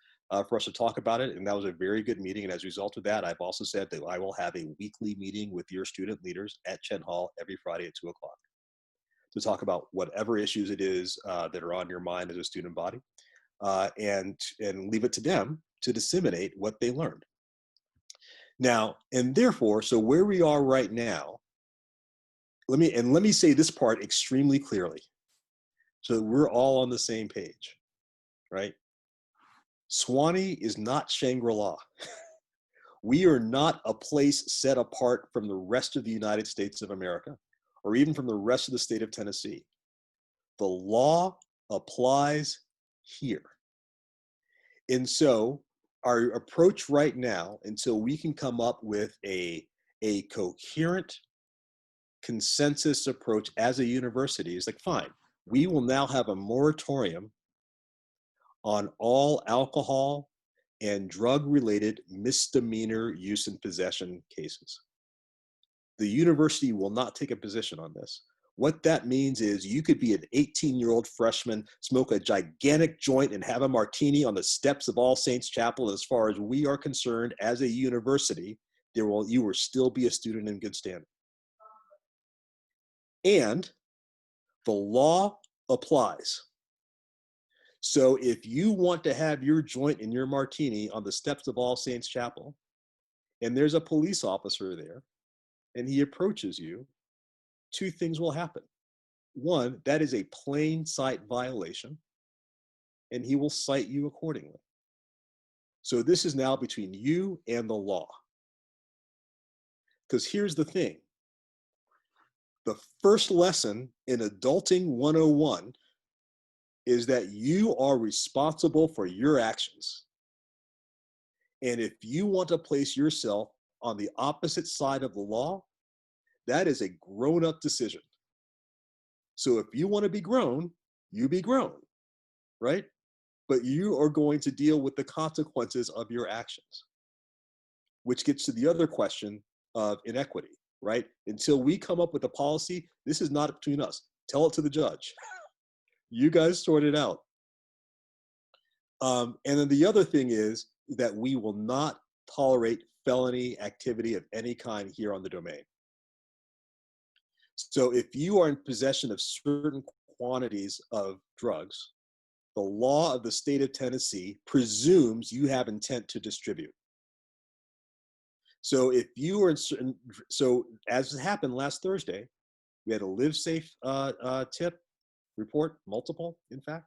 for us to talk about it. And that was a very good meeting. And as a result of that, I've also said that I will have a weekly meeting with your student leaders at Chen Hall every Friday at 2 o'clock to talk about whatever issues it is that are on your mind as a student body, and leave it to them to disseminate what they learned. Now, and therefore, so where we are right now, let me say this part extremely clearly so that we're all on the same page, right? Swanee is not Shangri-La. We are not a place set apart from the rest of the United States of America, or even from the rest of the state of Tennessee. The law applies here. And so our approach right now, until we can come up with a coherent consensus approach as a university, is like, fine, we will now have a moratorium on all alcohol and drug-related misdemeanor use and possession cases. The university will not take a position on this. What that means is you could be an 18-year-old freshman, smoke a gigantic joint and have a martini on the steps of All Saints Chapel. As far as we are concerned, as a university, you will still be a student in good standing. And the law applies. So if you want to have your joint and your martini on the steps of All Saints Chapel, and there's a police officer there, and he approaches you, two things will happen. One, that is a plain sight violation, and he will cite you accordingly. So this is now between you and the law. Because here's the thing. The first lesson in Adulting 101 is that you are responsible for your actions. And if you want to place yourself on the opposite side of the law, that is a grown-up decision. So if you want to be grown, you be grown, right? But you are going to deal with the consequences of your actions, which gets to the other question of inequity, right? Until we come up with a policy, this is not between us. Tell it to the judge. You guys sort it out. And then the other thing is that we will not tolerate felony activity of any kind here on the domain. So if you are in possession of certain quantities of drugs, the law of the state of Tennessee presumes you have intent to distribute. So if you are in certain, so as happened last Thursday, we had a Live Safe tip report, multiple, in fact.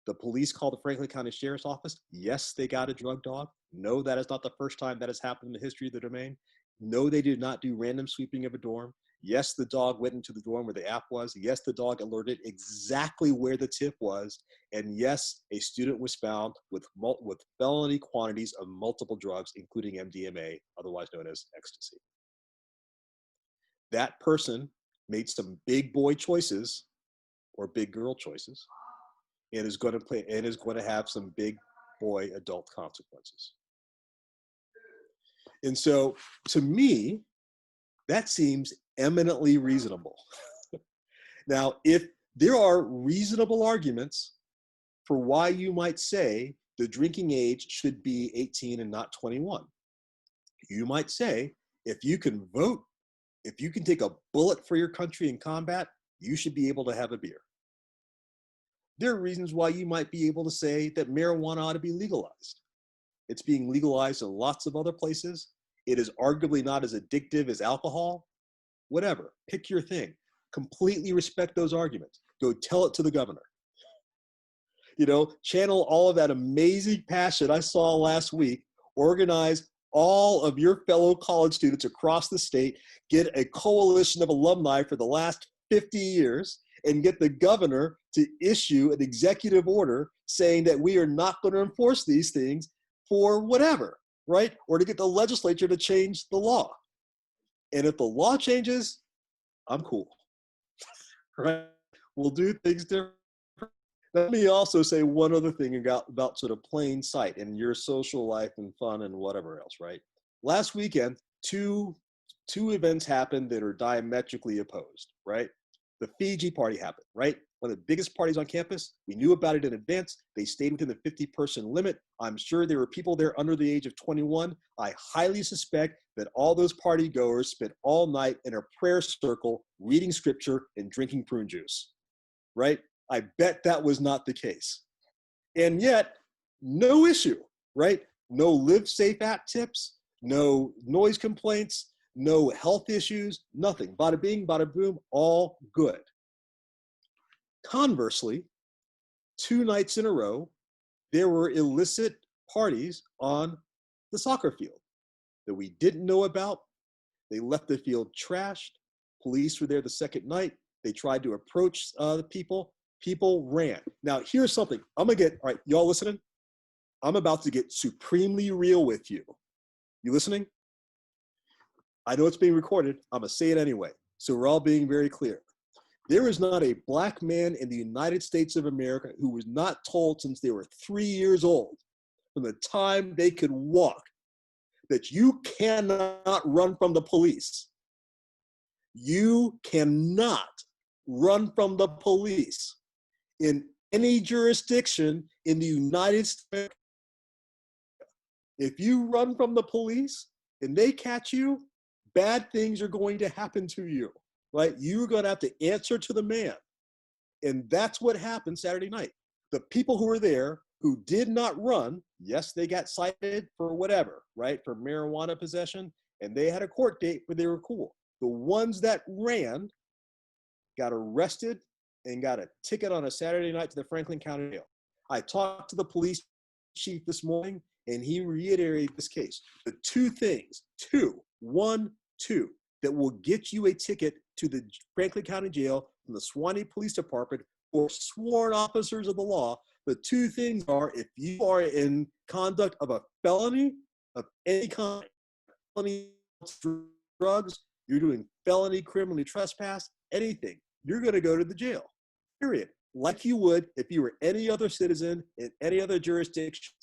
The police called the Franklin County Sheriff's Office. Yes, they got a drug dog. No, that is not the first time that has happened in the history of the domain. No, they did not do random sweeping of a dorm. Yes, the dog went into the dorm where the app was. Yes, the dog alerted exactly where the tip was. And yes, a student was found with felony quantities of multiple drugs, including MDMA, otherwise known as ecstasy. That person made some big boy choices or big girl choices, and is going to have some big boy adult consequences. And so, to me, that seems eminently reasonable. Now, if there are reasonable arguments for why you might say the drinking age should be 18 and not 21, you might say, if you can vote, if you can take a bullet for your country in combat, you should be able to have a beer. There are reasons why you might be able to say that marijuana ought to be legalized. It's being legalized in lots of other places, It is arguably not as addictive as alcohol. Whatever, pick your thing. Completely respect those arguments. Go tell it to the governor. You know, channel all of that amazing passion I saw last week. Organize all of your fellow college students across the state, get a coalition of alumni for the last 50 years, and get the governor to issue an executive order saying that we are not going to enforce these things for whatever, right? Or to get the legislature to change the law. And if the law changes, I'm cool, right? We'll do things different. Let me also say one other thing about sort of plain sight and your social life and fun and whatever else, right? Last weekend, two events happened that are diametrically opposed, right? The Fiji party happened, right? One of the biggest parties on campus. We knew about it in advance. They stayed within the 50-person limit. I'm sure there were people there under the age of 21. I highly suspect that all those party goers spent all night in a prayer circle reading scripture and drinking prune juice, right? I bet that was not the case. And yet, no issue, right? No Live Safe app tips, no noise complaints, no health issues, nothing. Bada bing, bada boom, all good. Conversely, 2 nights in a row, there were illicit parties on the soccer field that we didn't know about. They left the field trashed. Police were there the second night. They tried to approach the people. People ran. Now, here's something. All right, y'all listening? I'm about to get supremely real with you. You listening? I know it's being recorded. I'm going to say it anyway. So we're all being very clear. There is not a black man in the United States of America who was not told since they were 3 years old, from the time they could walk, that you cannot run from the police. You cannot run from the police in any jurisdiction in the United States. If you run from the police and they catch you, bad things are going to happen to you, right? You're going to have to answer to the man. And that's what happened Saturday night. The people who were there who did not run, yes, they got cited for whatever, right? For marijuana possession, and they had a court date, but they were cool. The ones that ran got arrested and got a ticket on a Saturday night to the Franklin County Jail. I talked to the police chief this morning, and he reiterated this case. The two, that will get you a ticket to the Franklin County Jail from the Suwannee Police Department for sworn officers of the law. The two things are, if you are in conduct of a felony of any kind, felony drugs, you're doing felony criminally trespass, anything, you're going to go to the jail, period. Like you would if you were any other citizen in any other jurisdiction.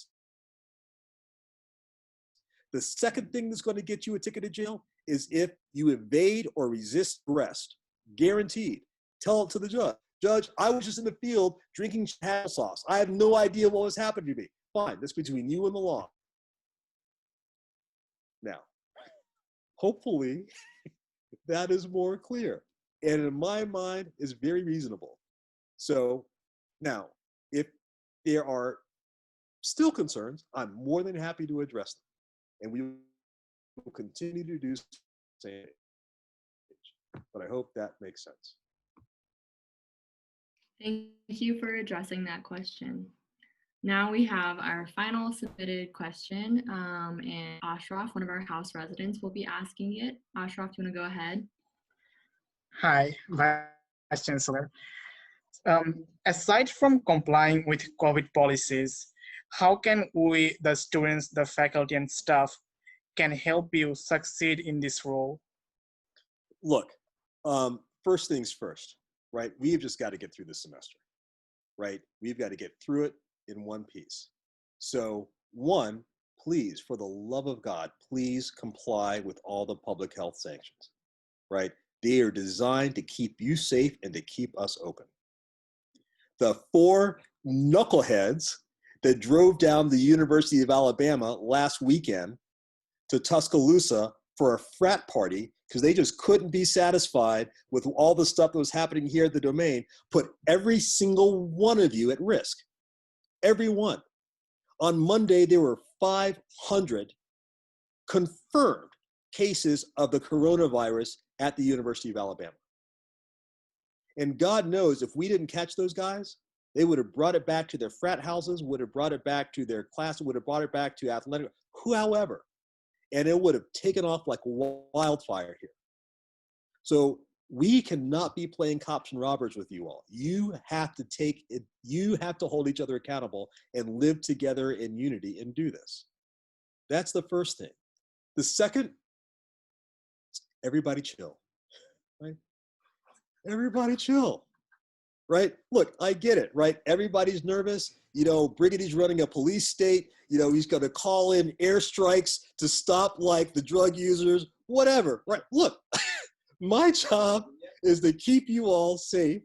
The second thing that's going to get you a ticket to jail is if you evade or resist arrest. Guaranteed. Tell it to the judge. Judge, I was just in the field drinking applesauce. I have no idea what was happening to me. Fine, that's between you and the law. Now, hopefully, that is more clear. And in my mind, is very reasonable. So now, if there are still concerns, I'm more than happy to address them. And we will continue to do so. But I hope that makes sense. Thank you for addressing that question. Now we have our final submitted question, and Ashraf, one of our House residents, will be asking it. Ashraf, do you want to go ahead? Hi, Vice-Chancellor. Aside from complying with COVID policies, how can we, the students, the faculty, and staff, can help you succeed in this role? Look, first things first, right? We've just got to get through this semester, right? We've got to get through it in one piece. So one, please, for the love of God, please comply with all the public health sanctions, right? They are designed to keep you safe and to keep us open. The 4 knuckleheads that drove down the University of Alabama last weekend to Tuscaloosa for a frat party because they just couldn't be satisfied with all the stuff that was happening here at the Domain, put every single one of you at risk. Every one. On Monday, there were 500 confirmed cases of the coronavirus at the University of Alabama. And God knows if we didn't catch those guys, they would have brought it back to their frat houses, would have brought it back to their class, would have brought it back to athletic, however, and it would have taken off like wildfire here. So we cannot be playing cops and robbers with you all. You have to take it, you have to hold each other accountable and live together in unity and do this. That's the first thing. The second, everybody chill, right? Everybody chill, right? Look, I get it, right? Everybody's nervous. You know, Brigaty's running a police state. You know, he's going to call in airstrikes to stop like the drug users, whatever, right? Look, my job is to keep you all safe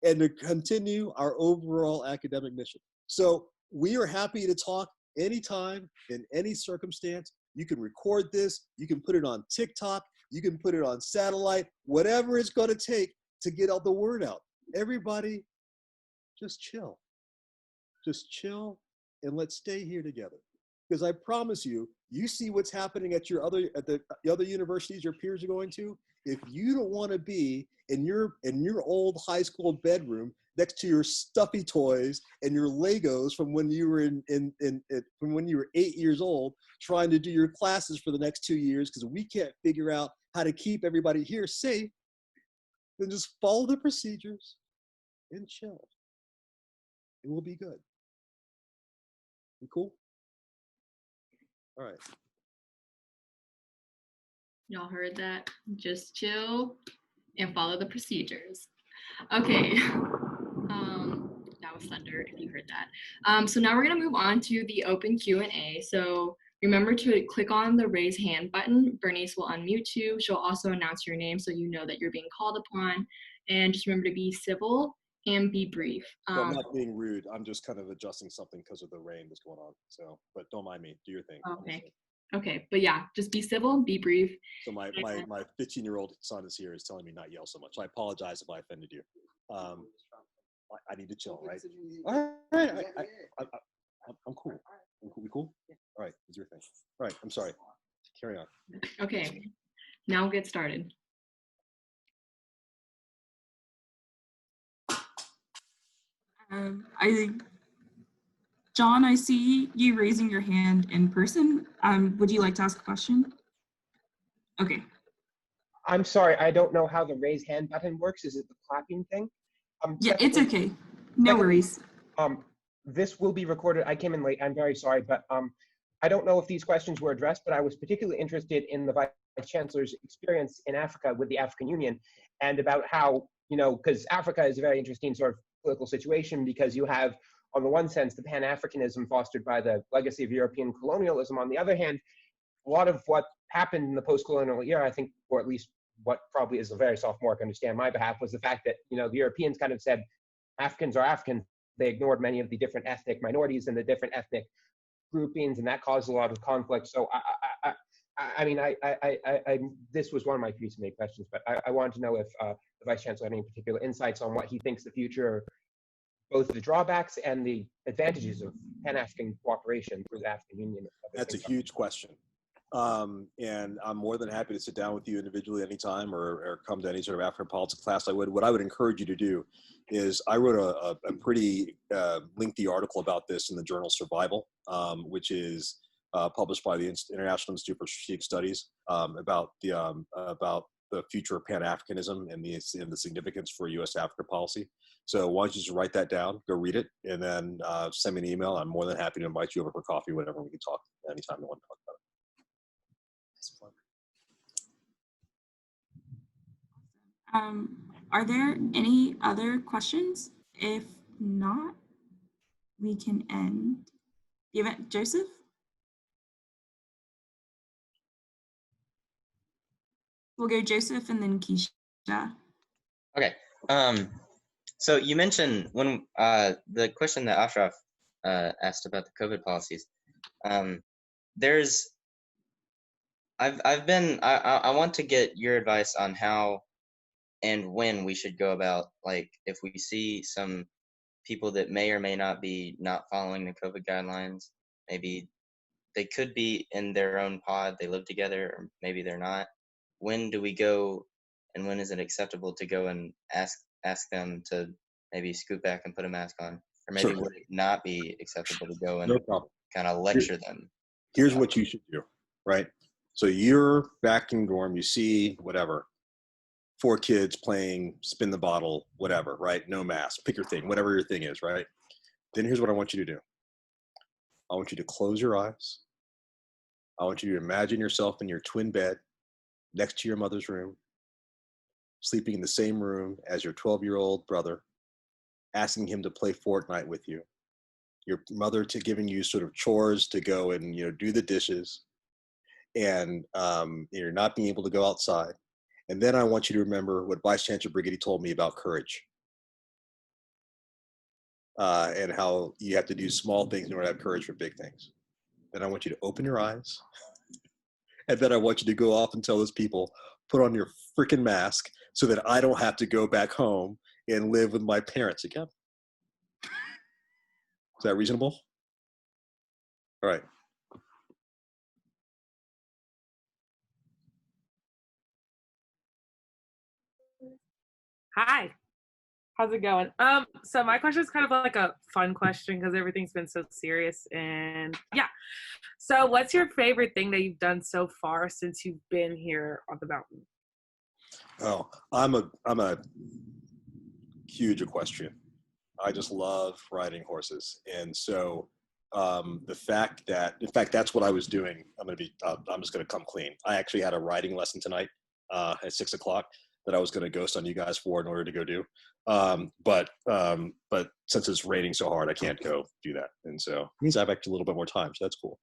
and to continue our overall academic mission. So we are happy to talk anytime, in any circumstance. You can record this, you can put it on TikTok, you can put it on satellite, whatever it's going to take to get out the word out. Everybody, just chill. Just chill and let's stay here together. Because I promise you, you see what's happening at the other universities your peers are going to. If you don't want to be in your old high school bedroom next to your stuffy toys and your Legos from when you were from when you were 8 years old, trying to do your classes for the next 2 years because we can't figure out how to keep everybody here safe, then just follow the procedures and chill. It will be good. We cool? All right. Y'all heard that? Just chill and follow the procedures. Okay. That was thunder if you heard that. So now we're gonna move on to the open Q&A. So remember to click on the raise hand button. Bernice will unmute you. She'll also announce your name so you know that you're being called upon. And just remember to be civil and be brief. So I'm not being rude. I'm just kind of adjusting something because of the rain that's going on. So, but don't mind me. Do your thing. Okay. Okay, but yeah, just be civil, be brief. So my 15-year-old son is here, is telling me not yell so much. I apologize if I offended you. I need to chill, right? All right, I'm cool. We cool? All right, it's your thing. All right, I'm sorry. Carry on. Okay, now we'll get started. John, I see you raising your hand in person. Would you like to ask a question? Okay. I'm sorry, I don't know how the raise hand button works. Is it the clapping thing? Yeah, it's okay. No worries. This will be recorded. I came in late. I'm very sorry, but I don't know if these questions were addressed, but I was particularly interested in the Vice-Chancellor's experience in Africa with the African Union and about how, because Africa is a very interesting sort of political situation because you have, on the one sense, the Pan-Africanism fostered by the legacy of European colonialism. On the other hand, a lot of what happened in the post-colonial era, I think, or at least what probably is a very sophomoric understand my behalf, was the fact that, the Europeans kind of said, Africans are Africans. They ignored many of the different ethnic minorities and the different ethnic groupings, and that caused a lot of conflict. So this was one of my three main questions, but I wanted to know if the Vice Chancellor had any particular insights on what he thinks the future, both the drawbacks and the advantages of Pan-African cooperation through the African Union. That's a huge question. And I'm more than happy to sit down with you individually anytime or come to any sort of African politics class I would. What I would encourage you to do is I wrote a pretty lengthy article about this in the journal Survival, which is published by the International Institute for Strategic Studies, about the future of Pan-Africanism and the significance for U.S.-Africa policy. So why don't you just write that down, go read it, and then send me an email. I'm more than happy to invite you over for coffee, whatever. We can talk anytime you want to talk about it. Are there any other questions? If not, we can end the event. Joseph? We'll go Joseph and then Keisha. Okay. So you mentioned when the question that Ashraf asked about the COVID policies. I want to get your advice on how and when we should go about, like, if we see some people that may or may not be not following the COVID guidelines, maybe they could be in their own pod, they live together, or maybe they're not. When do we go, and when is it acceptable to go and ask them to maybe scoot back and put a mask on? Or maybe Sure. would it not be acceptable to go and No problem. kind of lecture them? Here's what you should do, right? So you're back in dorm, you see whatever, 4 kids playing spin the bottle, whatever, right? No mask, pick your thing, whatever your thing is, right? Then here's what I want you to do. I want you to close your eyes. I want you to imagine yourself in your twin bed next to your mother's room, sleeping in the same room as your 12-year-old brother, asking him to play Fortnite with you. Your mother giving you sort of chores to go and do the dishes, and you're not being able to go outside. And then I want you to remember what Vice-Chancellor Brigety told me about courage, and how you have to do small things in order to have courage for big things. Then I want you to open your eyes, and then I want you to go off and tell those people, put on your freaking mask so that I don't have to go back home and live with my parents again. Is that reasonable? All right. Hi, how's it going? So my question is kind of like a fun question because everything's been so serious, and yeah. So what's your favorite thing that you've done so far since you've been here on the mountain? Oh, I'm a huge equestrian. I just love riding horses, and so the fact that, in fact, that's what I was doing. I'm just gonna come clean. I actually had a riding lesson tonight at 6 o'clock that I was gonna ghost on you guys for in order to go do. But since it's raining so hard, I can't go do that, and so it means I have actually a little bit more time. So that's cool.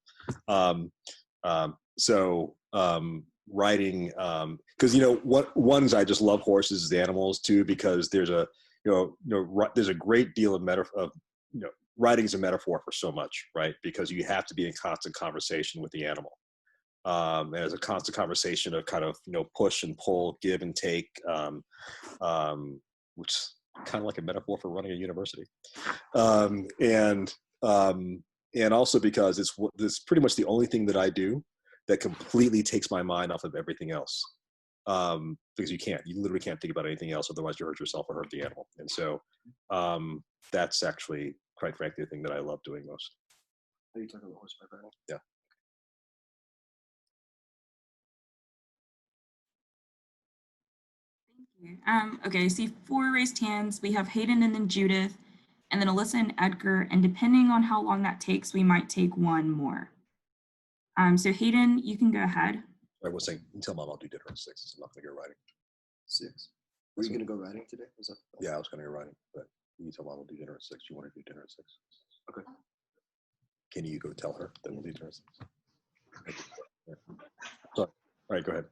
Riding, because what ones I just love horses as animals too, because there's a there's a great deal of writing is a metaphor for so much, right? Because you have to be in constant conversation with the animal. And there's a constant conversation of kind of, push and pull, give and take, which is kind of like a metaphor for running a university. And also because it's pretty much the only thing that I do that completely takes my mind off of everything else. Because you literally can't think about anything else, otherwise you hurt yourself or hurt the animal. And so that's actually, quite frankly, the thing that I love doing most. Are you talking about horseback riding? Yeah. Thank you. Okay, I see 4 raised hands. We have Hayden and then Judith, and then Alyssa and Edgar, and depending on how long that takes, we might take one more. So Hayden, you can go ahead. I was saying, tell Mom I'll do dinner at 6. So I'm not going to go riding. 6. Were you going to go riding today? Was that? Yeah, I was going to go riding, but you tell Mom I'll do dinner at 6. You want to do dinner at 6? Okay. Can you go tell her that we'll do dinner at 6? All right, go ahead.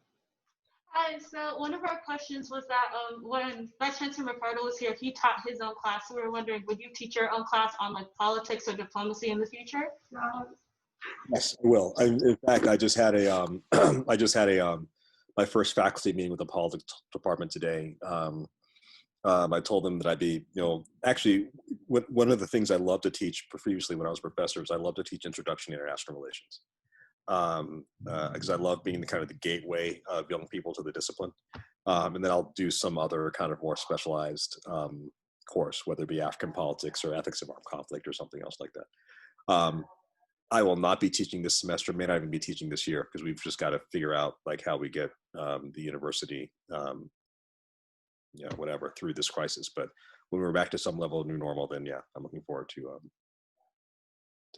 Hi, so one of our questions was that when Vice-Chancellor Ricardo was here, he taught his own class. So we were wondering, would you teach your own class on politics or diplomacy in the future? Yes, I will. In fact, I just had my first faculty meeting with the politics department today. I told them that I'd be, actually, one of the things I love to teach previously when I was a professor is I love to teach introduction to international relations. Because I love being the gateway of young people to the discipline. And then I'll do some other kind of more specialized course, whether it be African politics or ethics of armed conflict or something else like that. I will not be teaching this semester, may not even be teaching this year, because we've just got to figure out how we get the university, whatever, through this crisis. But when we're back to some level of new normal, then yeah, I'm looking forward to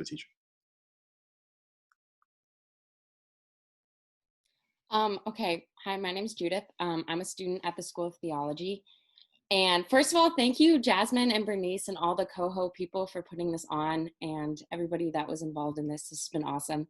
teaching. Okay, hi, my name is Judith. I'm a student at the School of Theology. And first of all, thank you, Jasmine and Bernice and all the coho people for putting this on, and everybody that was involved in this. This has been awesome.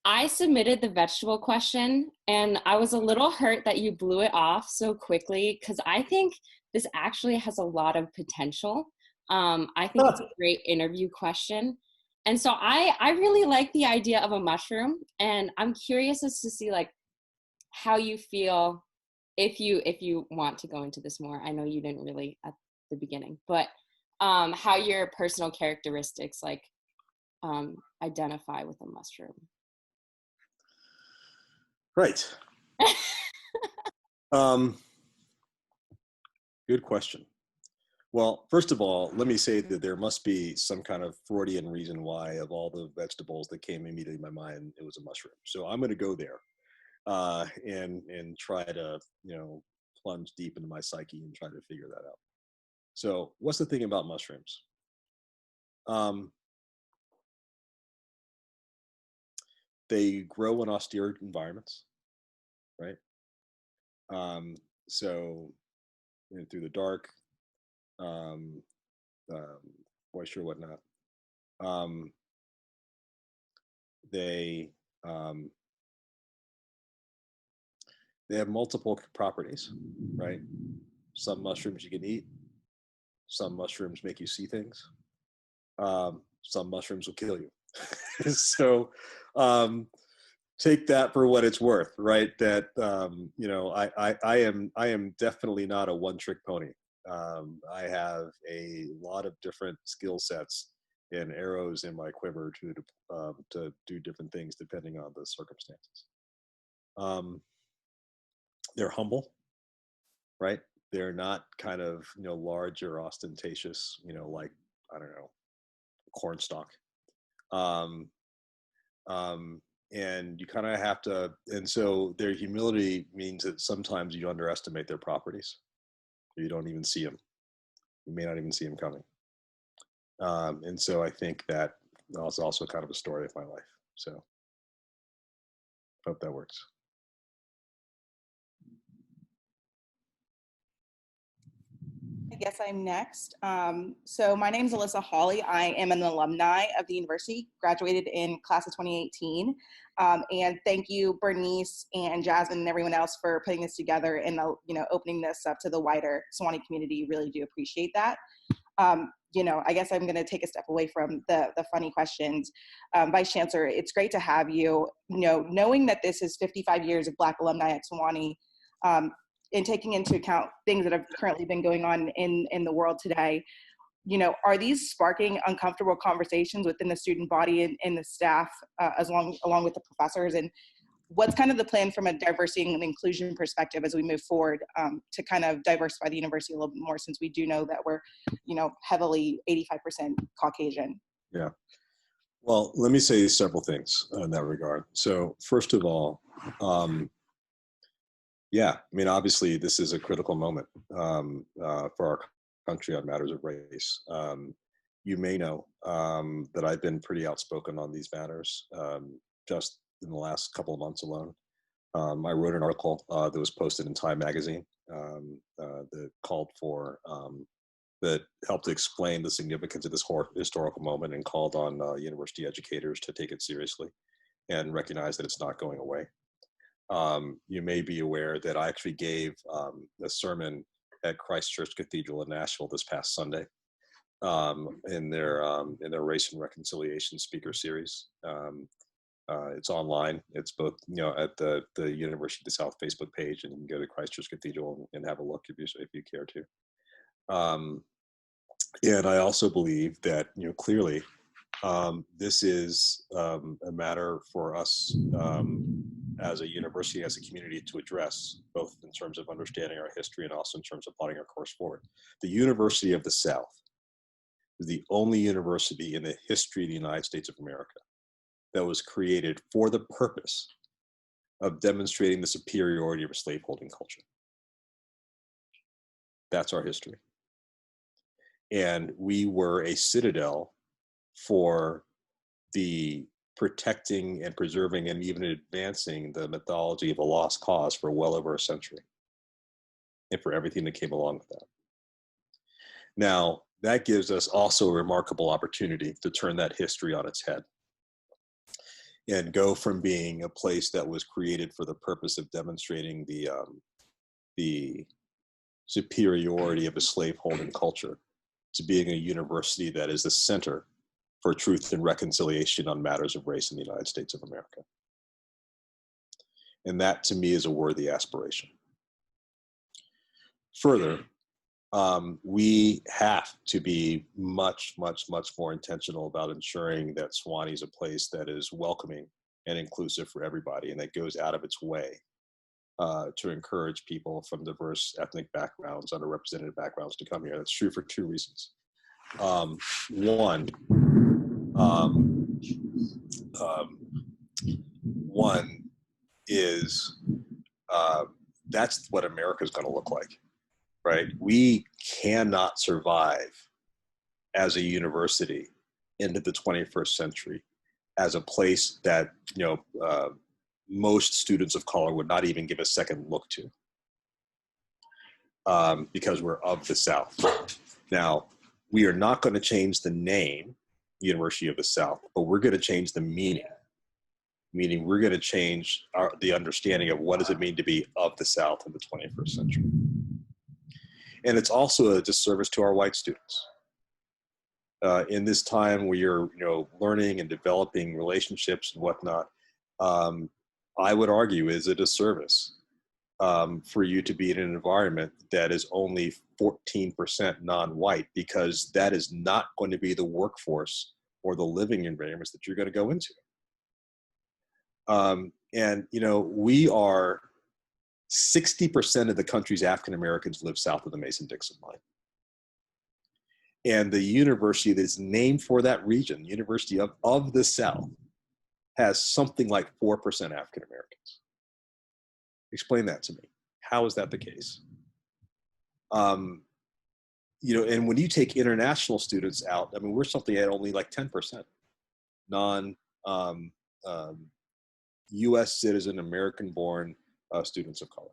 I submitted the vegetable question, and I was a little hurt that you blew it off so quickly, because I think this actually has a lot of potential. I think it's a great interview question. And so I really like the idea of a mushroom, and I'm curious as to see how you feel if you want to go into this more. I know you didn't really at the beginning, but how your personal characteristics identify with a mushroom? Right. Good question. Well, first of all, let me say that there must be some kind of Freudian reason why of all the vegetables that came immediately in my mind, it was a mushroom. So I'm going to go there and try to, plunge deep into my psyche and try to figure that out. So what's the thing about mushrooms? They grow in austere environments, right? So through the dark, moisture, whatnot. They have multiple properties, right? Some mushrooms you can eat. Some mushrooms make you see things. Some mushrooms will kill you. So take that for what it's worth, right? That I am definitely not a one-trick pony. I have a lot of different skill sets and arrows in my quiver to do different things depending on the circumstances. They're humble, right? They're not kind of large or ostentatious, like, I don't know, corn stalk. And you kind of have to, and so their humility means that sometimes you underestimate their properties. You don't even see them. You may not even see them coming. And so I think that was also kind of a story of my life. So hope that works. I guess I'm next. So my name is Alyssa Hawley. I am an alumni of the university, graduated in class of 2018. And thank you, Bernice and Jasmine and everyone else for putting this together and opening this up to the wider Sewanee community. Really do appreciate that. I guess I'm going to take a step away from the funny questions. Vice-Chancellor, it's great to have you. Knowing that this is 55 years of Black alumni at Sewanee, and taking into account things that have currently been going on in the world today, are these sparking uncomfortable conversations within the student body and the staff, along with the professors? And what's kind of the plan from a diversity and inclusion perspective as we move forward to kind of diversify the university a little bit more, since we do know that we're, heavily 85% Caucasian? Yeah. Well, let me say several things in that regard. So first of all, obviously this is a critical moment for our country on matters of race. You may know that I've been pretty outspoken on these matters just in the last couple of months alone. I wrote an article that was posted in Time magazine that called for, that helped explain the significance of this historical moment and called on university educators to take it seriously and recognize that it's not going away. You may be aware that I actually gave a sermon at Christ Church Cathedral in Nashville this past Sunday in their Race and Reconciliation speaker series. It's online. It's both at the University of the South Facebook page, and you can go to Christ Church Cathedral and have a look if you care to. And I also believe that clearly this is a matter for us as a university, as a community, to address, both in terms of understanding our history and also in terms of plotting our course forward. The University of the South is the only university in the history of the United States of America that was created for the purpose of demonstrating the superiority of a slaveholding culture. That's our history. And we were a citadel for the protecting and preserving and even advancing the mythology of a lost cause for well over a century, and for everything that came along with that. Now, that gives us also a remarkable opportunity to turn that history on its head and go from being a place that was created for the purpose of demonstrating the superiority of a slaveholding culture to being a university that is the center for truth and reconciliation on matters of race in the United States of America. And that, to me, is a worthy aspiration. Further, We have to be much, much, much more intentional about ensuring that Sewanee is a place that is welcoming and inclusive for everybody, and that goes out of its way to encourage people from diverse ethnic backgrounds, underrepresented backgrounds to come here. That's true for two reasons. One is that's what America is going to look like, right? We cannot survive as a university into the 21st century as a place that, most students of color would not even give a second look to, because we're of the South. Now, we are not going to change the name University of the South, but we're going to change the meaning. Meaning we're going to change the understanding of what does it mean to be of the South in the 21st century. And it's also a disservice to our white students. In this time where you're learning and developing relationships and whatnot, I would argue is a disservice for you to be in an environment that is only 14% non-white, because that is not going to be the workforce or the living environments that you're going to go into. We are 60% of the country's African Americans live south of the Mason-Dixon line. And the university that's named for that region, University of the South, has something like 4% African Americans. Explain that to me. How is that the case? And when you take international students out, I mean, we're something at only like 10% U.S. citizen, American-born students of color.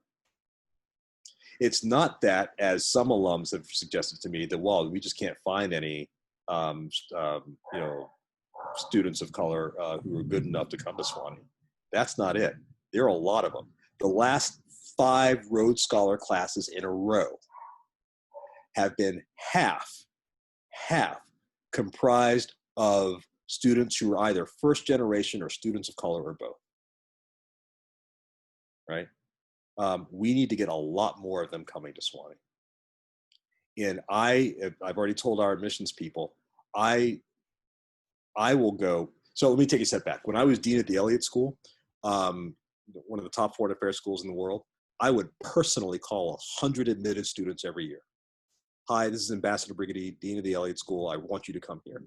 It's not that, as some alums have suggested to me, that, well, we just can't find any, students of color who are good enough to come to Sewanee. That's not it. There are a lot of them. The last 5 Rhodes Scholar classes in a row have been half comprised of students who are either first generation or students of color or both. Right? We need to get a lot more of them coming to Sewanee. And I've already told our admissions people, I will go. So let me take a step back. When I was dean at the Elliott School, one of the top foreign affairs schools in the world, I would personally call 100 admitted students every year. Hi, this is Ambassador Brigety, dean of the Elliott School. I want you to come here.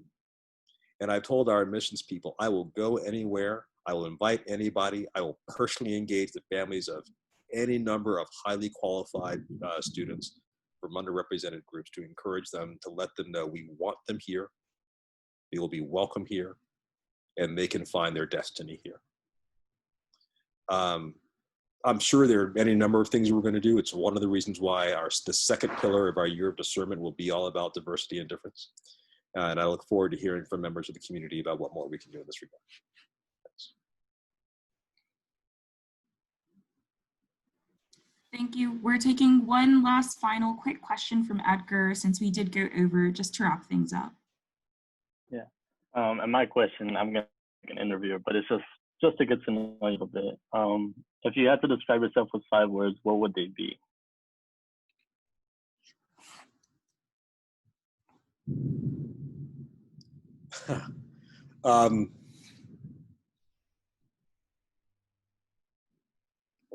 And I told our admissions people, I will go anywhere. I will invite anybody. I will personally engage the families of any number of highly qualified students from underrepresented groups to encourage them, to let them know we want them here. They will be welcome here, and they can find their destiny here. I'm sure there are any number of things we're going to do. It's one of the reasons why the second pillar of our year of discernment will be all about diversity and difference. And I look forward to hearing from members of the community about what more we can do in this regard. Thanks. Thank you. We're taking one last final quick question from Edgar, since we did go over, just to wrap things up. Yeah. And my question, I'm going to make an interviewer, but it's just to get to know you a little bit. If you had to describe yourself with 5 words, what would they be? What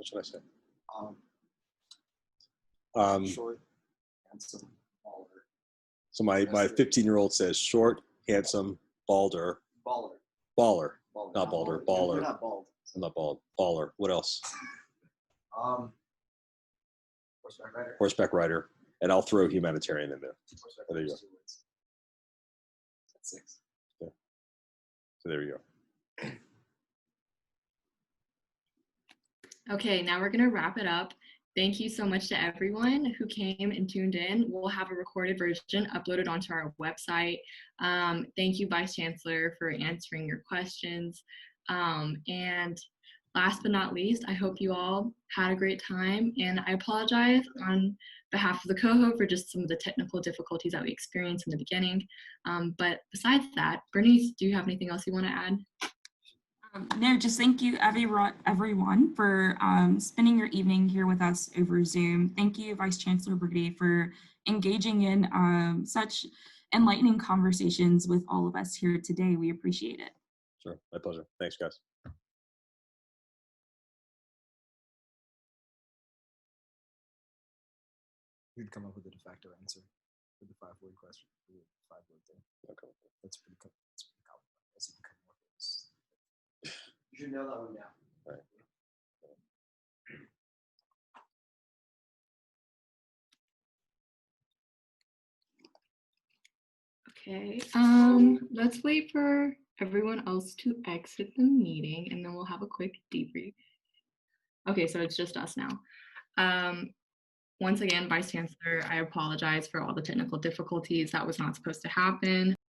should I say? Short, handsome, balder. So my 15-year-old says short, handsome, balder. Baller. Not balder, baller. You're not bald. I'm not bald. Baller. What else? Horseback rider. Horseback rider. And I'll throw humanitarian in there. There you go. That's 6. Yeah. So there you go. Okay, now we're gonna wrap it up. Thank you so much to everyone who came and tuned in. We'll have a recorded version uploaded onto our website. Thank you, Vice-Chancellor, for answering your questions. And last but not least, I hope you all had a great time. And I apologize on behalf of the coho for just some of the technical difficulties that we experienced in the beginning. But besides that, Bernice, do you have anything else you want to add? No, just thank you everyone for spending your evening here with us over Zoom. Thank you, Vice Chancellor Brigety, for engaging in such enlightening conversations with all of us here today. We appreciate it. Sure, my pleasure. Thanks, guys. You'd come up with a de facto answer for the 5-word question, the 5-word thing. Okay. That's pretty common. As you become more famous. You should know that one now. Right. Okay, let's wait for everyone else to exit the meeting and then we'll have a quick debrief. Okay, so it's just us now. Once again, Vice Chancellor, I apologize for all the technical difficulties. That was not supposed to happen.